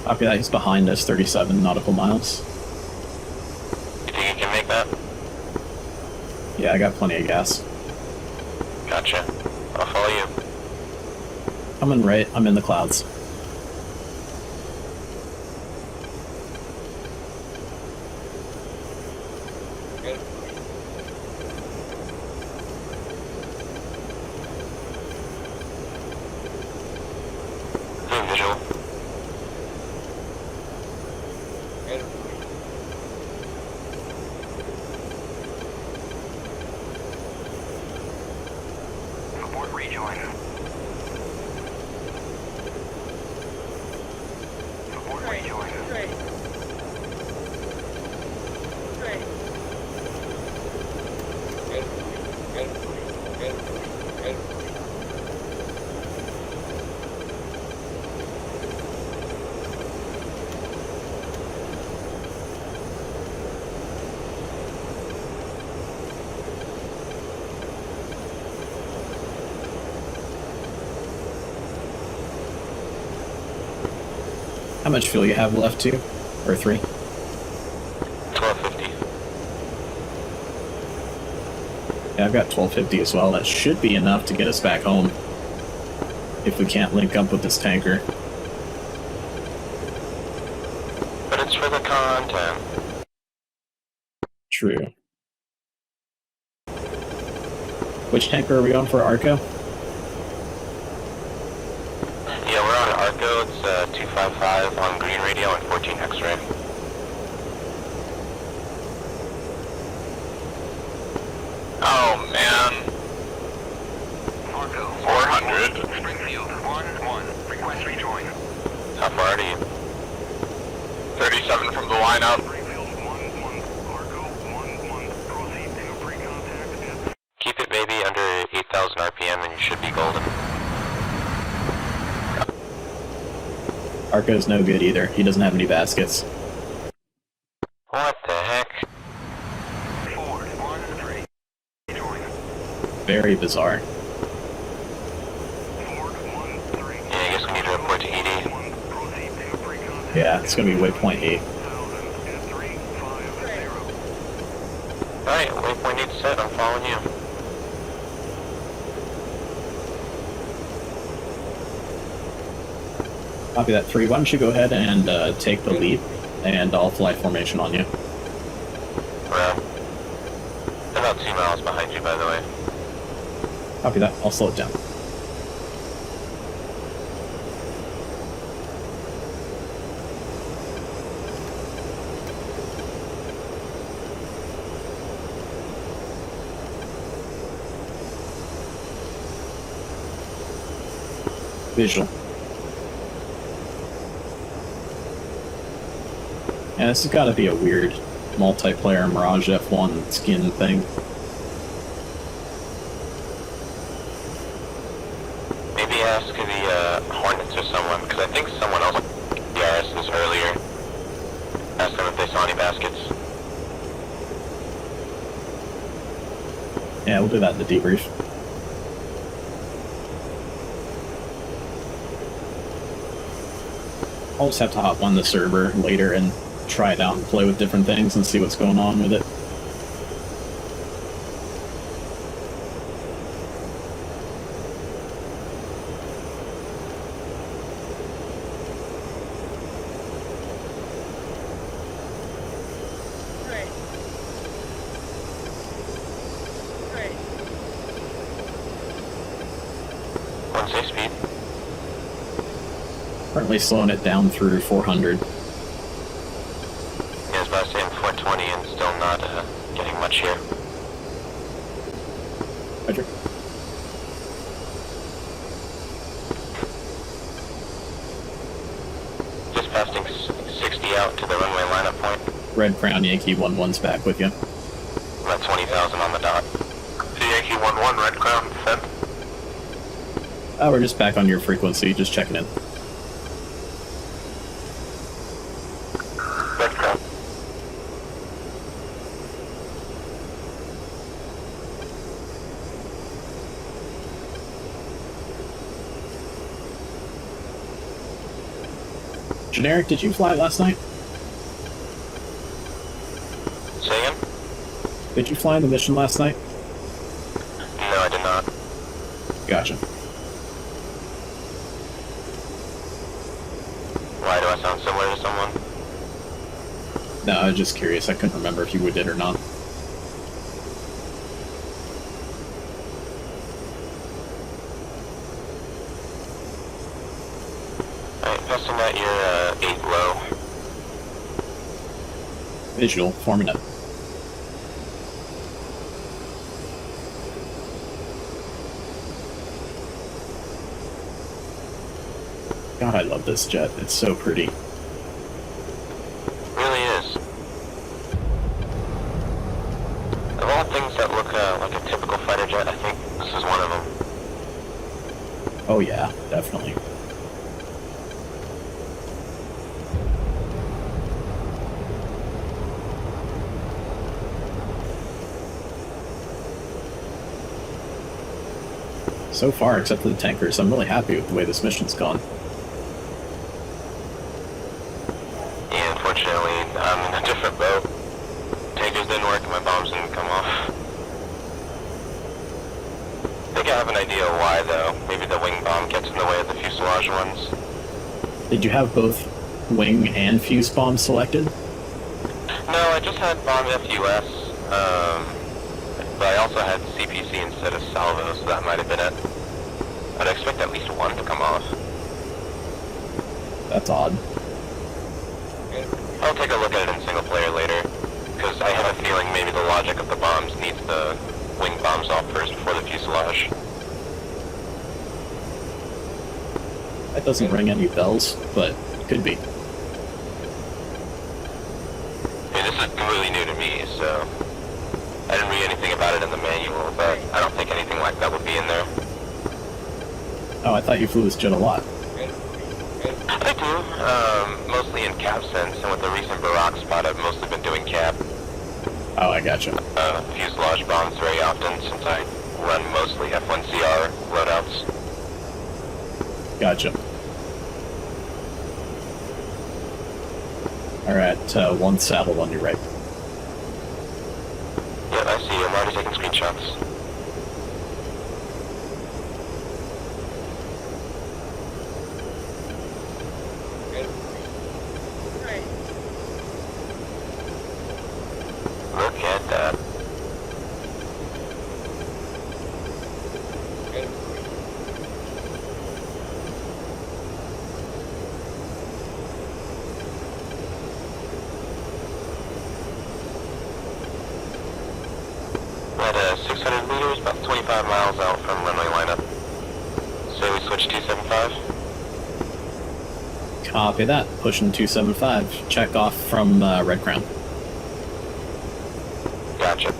Copy that. He's behind us, 37 nautical miles. You think you can make that? Yeah, I got plenty of gas. Gotcha. I'll follow you. Coming right. I'm in the clouds. Zoom visual. Report rejoin. Report Right. rejoin. Right. Right. How much fuel you have left, 2 or 3? 1250. Yeah, I've got 1250 as well. That should be enough to get us back home if we can't link up with this tanker. But it's for the content. True. Which tanker are we on for, Arco? Yeah, we're on Arco. It's 255 on green radio and 14 X-ray. Oh man. Arco. 400. Springfield 1-1. Request rejoin. How far are you? 37 from the lineup. Springfield 1-1. Arco 1-1. Proceed to pre-contact. Keep it maybe under 8,000 RPM and you should be golden. Arco's no good either. He doesn't have any baskets. What the heck? Ford 1-3. Rejoin. Very bizarre. Ford 1-3. Yeah, I guess we need to report to ED. Proceed to pre-contact. Yeah, it's gonna be waypoint 8. 1000 Alright, waypoint 8 set, I'm following you. Copy that. 3. Why don't you go ahead and take the lead, and I'll fly formation on you. We're about 2 miles behind you, by the way. Copy that. I'll slow it down. Visual. Yeah, this has got to be a weird multiplayer Mirage F1 skin thing. Maybe ask the Hornets or someone, because I think someone else DRS this earlier. Ask them if they saw any baskets. Yeah, we'll do that in the debrief. I'll just have to hop on the server later and try it out and play with different things and see what's going on with it. Say speed. Currently slowing it down through 400. Yeah, I was about to say I'm 420 and still not getting much here. Roger. Just passing 60 out to the runway lineup point. Red Crown Yankee 1-1's back with you. About 20,000 on the dot. Yankee 1-1, Red Crown, send. We're just back on your frequency, just checking in. Red Crown. Generic, did you fly last night? Say again? Did you fly in the mission last night? No, I did not. Gotcha. Why do I sound similar to someone? No, I was just curious. I couldn't remember if you did or not. Alright, passing at your 8 low. Visual, forming up. God, I love this jet. It's so pretty. Really is. Of all things that look like a typical fighter jet, I think this is one of them. Oh yeah, definitely. So far, except for the tankers, I'm really happy with the way this mission's gone. Yeah, unfortunately, I'm in a different boat. Tankers didn't work and my bombs didn't come off. I think I have an idea why, though. Maybe the wing bomb gets in the way of the fuselage ones. Did you have both wing and fuse bombs selected? No, I just had bomb FUS, but I also had CPC instead of salvo, so that might have been it. I'd expect at least one to come off. That's odd. I'll take a look at it in single player later, because I have a feeling maybe the logic of the bombs needs the wing bombs off first before the fuselage. That doesn't ring any bells, but could be. I mean, this is completely new to me, so I didn't read anything about it in the manual, but I don't think anything like that would be in there. Oh, I thought you flew this jet a lot. I do, mostly in cap sense, and with the recent Barak spot, I've mostly been doing cap. Oh, I gotcha. Fuselage bombs very often, since I run mostly F1CR loadouts. Gotcha. Alright, one saddle on your right. Yep, I see you. I'm already taking screenshots. Right. Look at that. At 600 meters, about 25 miles out from runway lineup. So we switch 275. Copy that. Pushing 275. Check off from Red Crown. Gotcha.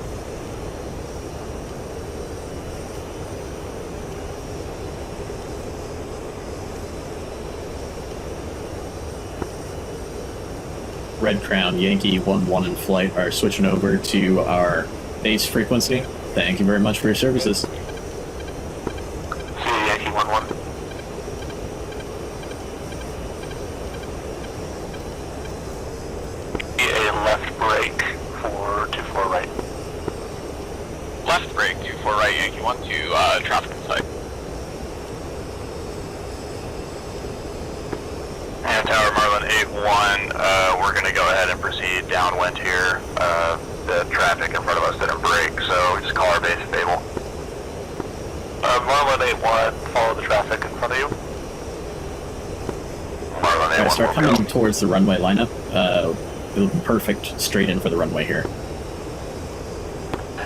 Red Crown, Yankee 1-1 in flight are switching over to our base frequency. Thank you very much for your services. See you, Yankee 1-1. A left brake for 24 right. Left brake, 24 right, Yankee 1 to traffic inside. And Tower Marlin 8-1, we're going to go ahead and proceed downwind here. The traffic in front of us didn't brake, so we just call our base stable. Marlin 8-1, follow the traffic in front of you. Alright, start coming towards the runway lineup. It'll be perfect straight in for the runway here.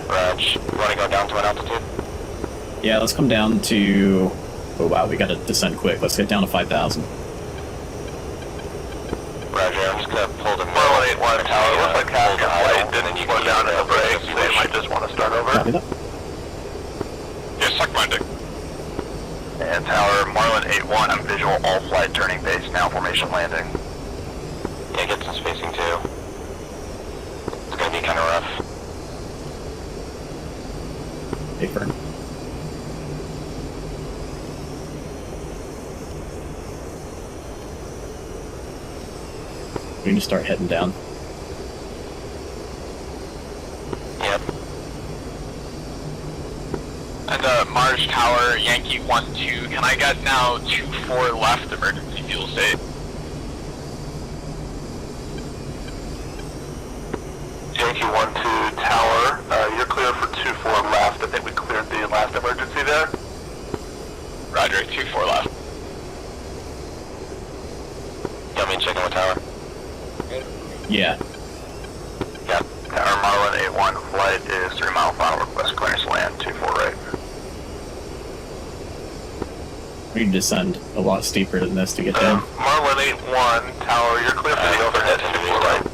Raj, you want to go down to what altitude? Yeah, let's come down to... Oh wow, we gotta descend quick. Let's get down to 5,000. Roger, I'm just gonna pull the middle. 181 tower, looks like CAS Flight didn't slow down in the brakes, so they might just want to start over. Copy that. Yes, suck minding. And tower, Marlin 81, I'm visual, all flight turning base, now formation landing. Yeah, get some spacing too. It's gonna be kind of rough. Hey, firm. We need to start heading down. Yep. And Marge Tower, Yankee 1-2, can I get now 2-4 left emergency fuel state? Yankee 1-2 tower, you're clear for 2-4 left. I think we cleared the last emergency there. Roger, 2-4 left. You want me to check in with tower? Yeah. Yep. Tower Marlin 81 flight is 3 mile final request clearance land 24 right. We can descend a lot steeper than this to get down. Marlin 81 tower, you're clear for the overhead 24 right.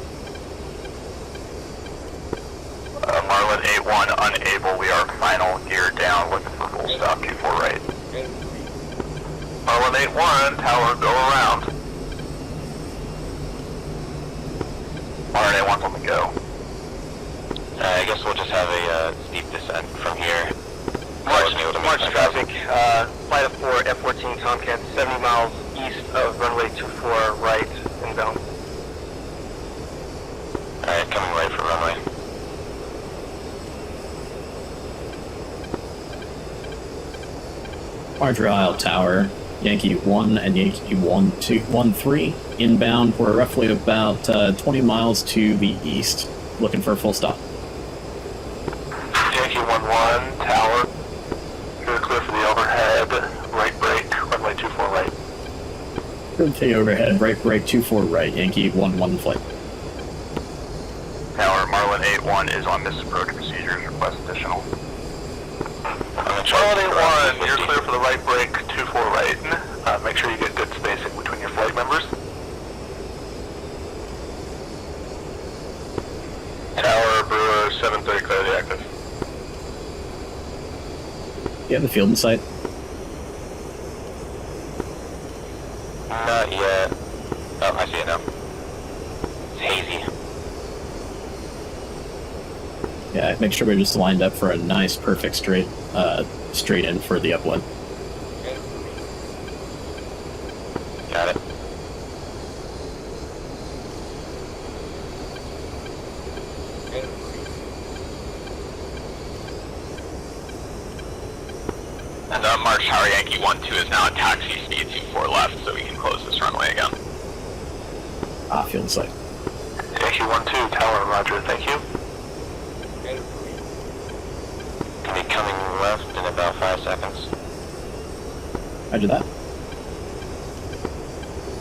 Marlin 81 unable, we are final gear down looking for full stop 24 right. Marlin 81 tower go around. Marlin 81's on the go. I guess we'll just have a steep descent from here. March traffic, flight of 4 F-14 Tomcat, 70 miles east of runway 24 right, inbound. Alright, coming right for runway. Marjorie Isle Tower, Yankee 1 and Yankee 1-2-1-3 inbound. We're roughly about 20 miles to the east, looking for a full stop. Yankee 1-1 tower, you're clear for the overhead, right brake, runway 24 right. Okay, overhead, right brake 24 right, Yankee 1-1 flight. Tower Marlin 81 is on misapproach procedures, request additional. Marlin 81, you're clear for the right brake, 24 right. Make sure you get good spacing between your flight members. Tower Brewer 730 clearly active. You have the field in sight? Not yet. Oh, I see it now. It's hazy. Yeah, make sure we're just lined up for a nice, perfect straight in for the upwind. Got it. And March Tower, Yankee 1-2 is now at taxi speed 2-4 left, so we can close this runway again. Field in sight. Yankee 1-2 tower, roger, thank you. Gonna be coming left in about 5 seconds. Roger that.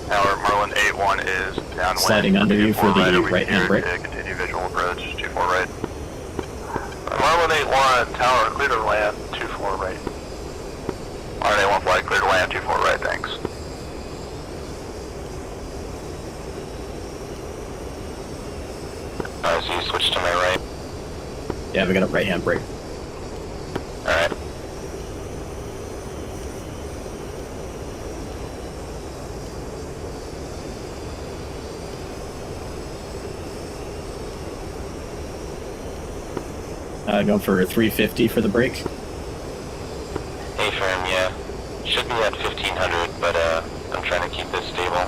Tower Marlin 81 is downwind. Sliding under you for the right-hand brake. Continue visual approach, 24 right. Marlin 81, tower, clear to land, 24 right. Marlin 81 flight, clear to land, 24 right, thanks. Alright, so you switch to my right. Yeah, we got a right-hand brake. Alright. Going for 350 for the brake. A-firm, yeah. Should be at 1500, but I'm trying to keep this stable.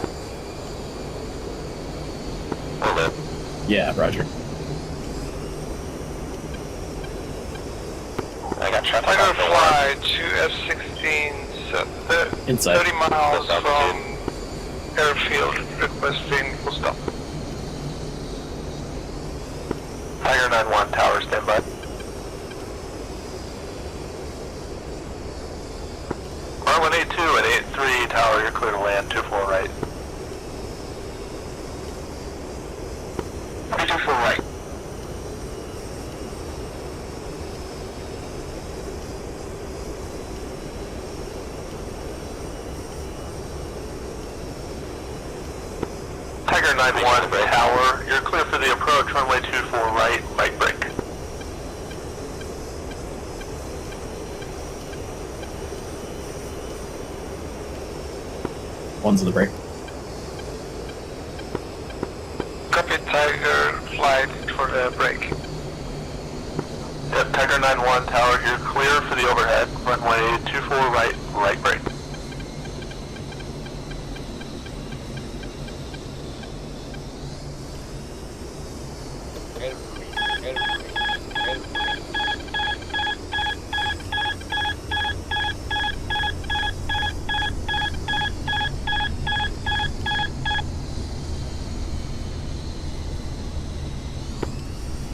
Hold it. Yeah, roger. I got traffic I'm on gonna the fly to F-16, Inside. 30 miles That's from airfield, requesting full stop. Tiger 9-1, tower, stand by. and 8-3 tower, you're clear to land, 2-4 right. 324 right. Tiger 9-1 tower, you're clear for the approach, runway 24 right, right brake. One's in the break. Copy, Tiger, flight for the break. Yep, Tiger 9-1 tower, you're clear for the overhead, runway 24 right, right brake.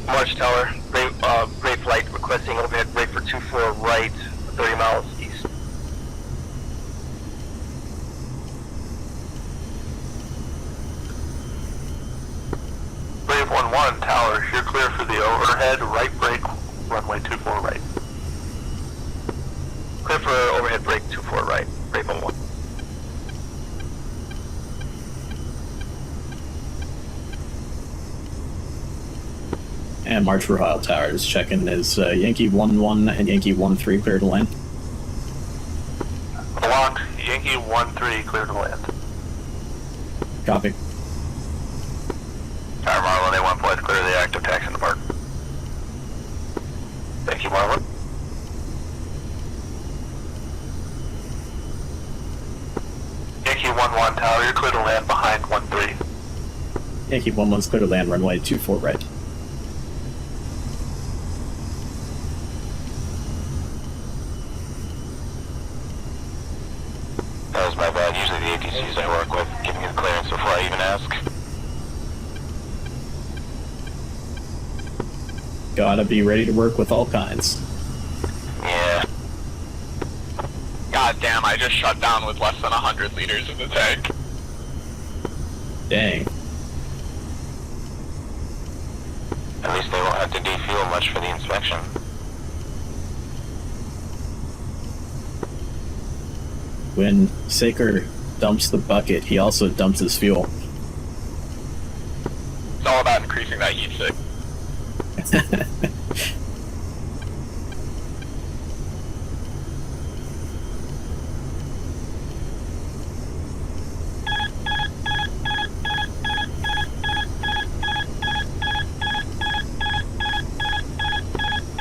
March Tower, Brave flight requesting overhead brake for 24 right, 30 miles east. Brave 1-1 tower, you're clear for the overhead, right brake, runway 24 right. Clear for overhead brake 24 right, Brave 1-1. And March Royal Towers checking is Yankee 1-1 and Yankee 1-3 clear to land. Locked, Yankee 1-3 clear to land. Copy. Tower Marlin, A1 flight clear to the active taxi in the park. Thank you, Marlon. Yankee 1-1 tower, you're clear to land behind 1-3. Yankee 1-1's clear to land runway 24 right. That was my bad. Usually the ATCs I work with give me the clearance before I even ask. Gotta be ready to work with all kinds. Yeah. God damn, I just shut down with less than 100 liters in the tank. Dang. At least they won't have to defuel much for the inspection. When Saker dumps the bucket, he also dumps his fuel. It's all about increasing that heat sig.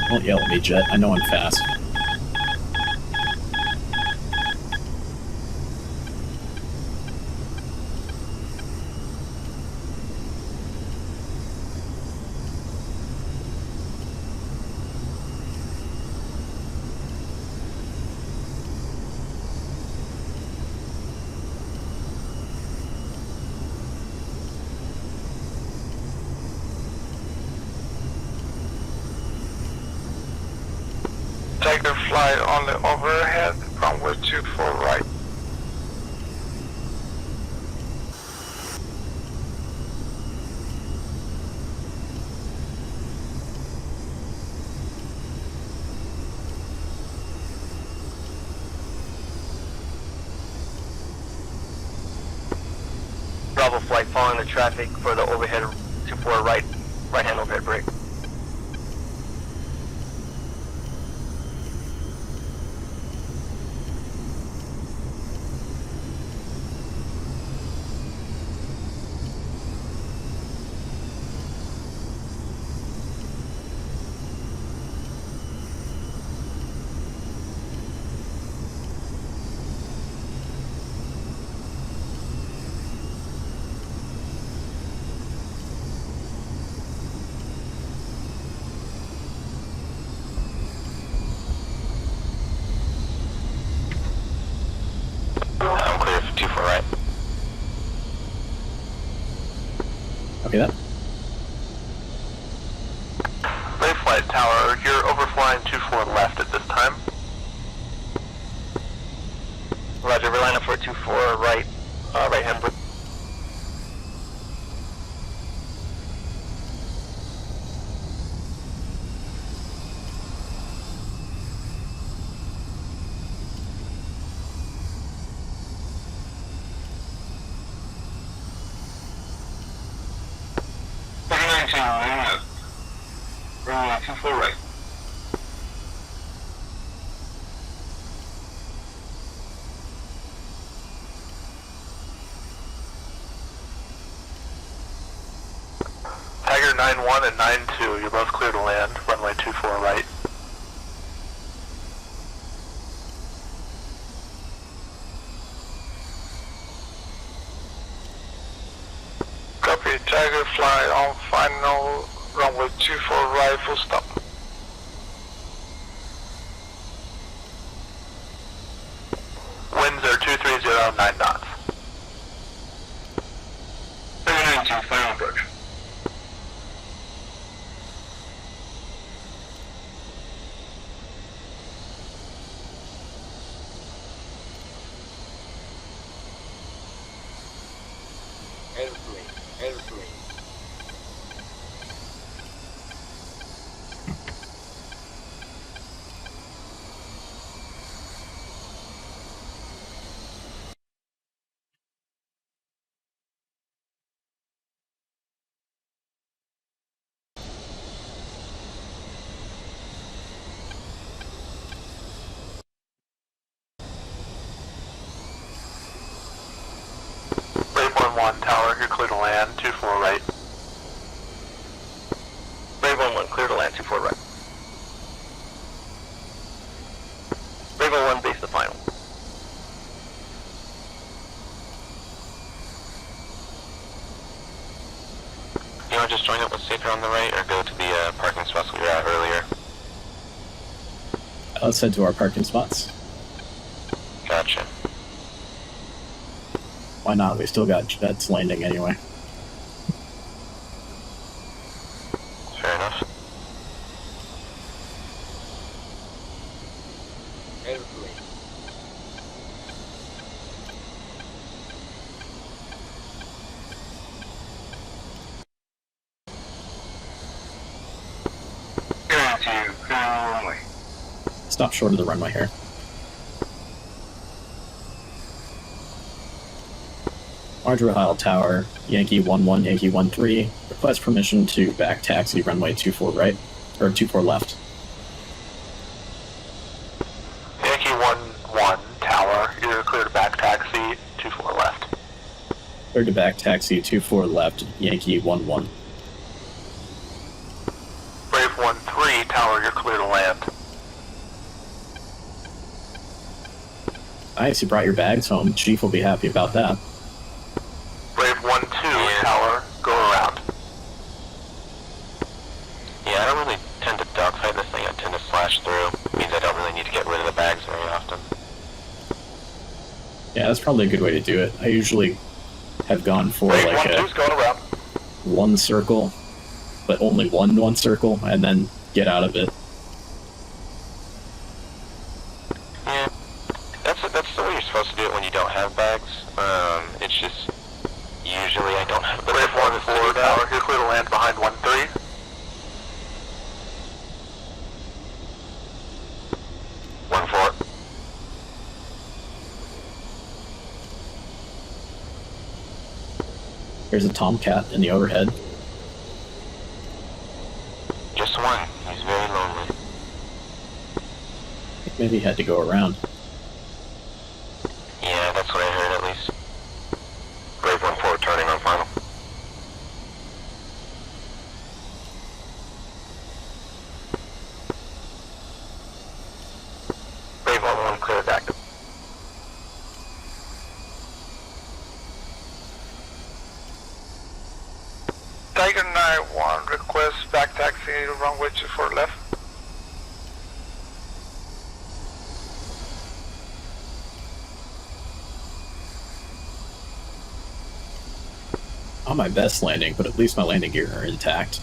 Don't yell at me, Jet. I know I'm fast. Tiger flight on the overhead, runway 24 right. Bravo flight following the traffic for the overhead 24 right, right-hand overhead brake. I'm clear for 24 right. Copy that. Brave flight tower, you're overflying 24 left at this time. Roger, Airliner 424, right, right hand blue. Runway 24 right. Tiger 9-1 and 9-2, you're both clear to land, runway 24 right. Copy, Tiger fly on final, runway 24 right, full stop. Winds are 230, 9 knots. 392, final approach. Airplane. Brave 1-1, tower, you're clear to land, 24 right. Brave 1-1, clear to land, 24 right. Brave 1-1, base the final. You want to just join up with Safer on the right, or go to the parking spots we were at earlier? Let's head to our parking spots. Gotcha. Why not? We still got jets landing anyway. Fair enough. Airplane. Clear runway. Stop short of the runway here. Large Rahal Tower, Yankee 1-1, Yankee 1-3. Request permission to back taxi runway 24 right, or 24 left. Yankee 1-1, tower, you're clear to back taxi, 24 left. Clear to back taxi 24 left, Yankee 1-1. Brave 1-3, tower, you're clear to land. Nice, you brought your bags home. Chief will be happy about that. Brave 1-2, tower, go around. Yeah, I don't really tend to dogfight this thing, I tend to slash through. It means I don't really need to get rid of the bags very often. Yeah, that's probably a good way to do it. I usually have gone for Brave like 1-2's going around. one circle, but only one circle, and then get out of it. Yeah, that's the way you're supposed to do it when you don't have bags. It's just, usually I don't have the Brave performance to 1-4, do that. tower, you're clear to land behind 1-3. There's a Tomcat in the overhead. Just one. He's very lonely. I think maybe he had to go around. Yeah, that's what I heard at least. Brave 1-4, turning on final. Brave 1-1, clear back. Tiger 9-1, request back taxi, runway 24 left. Not my best landing, but at least my landing gear are intact.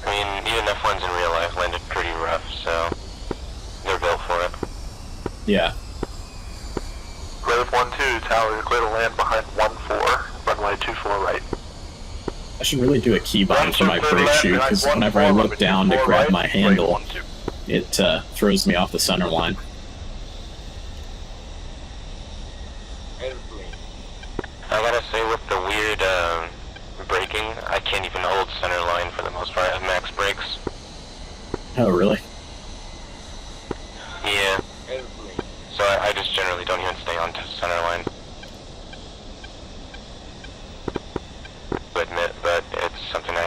I mean, even F1s in real life landed pretty rough, so Yeah. Grave 1-2, tower, you're clear to land behind 1-4, runway 24 right. I should really do a keybind for my brake shoe, because whenever I look down to grab my handle, it throws me off the center line. I gotta say, with the weird braking, I can't even hold center line for the most part. I have max brakes. Oh, really? Yeah. So I just generally don't even stay on center line. To admit, but it's something I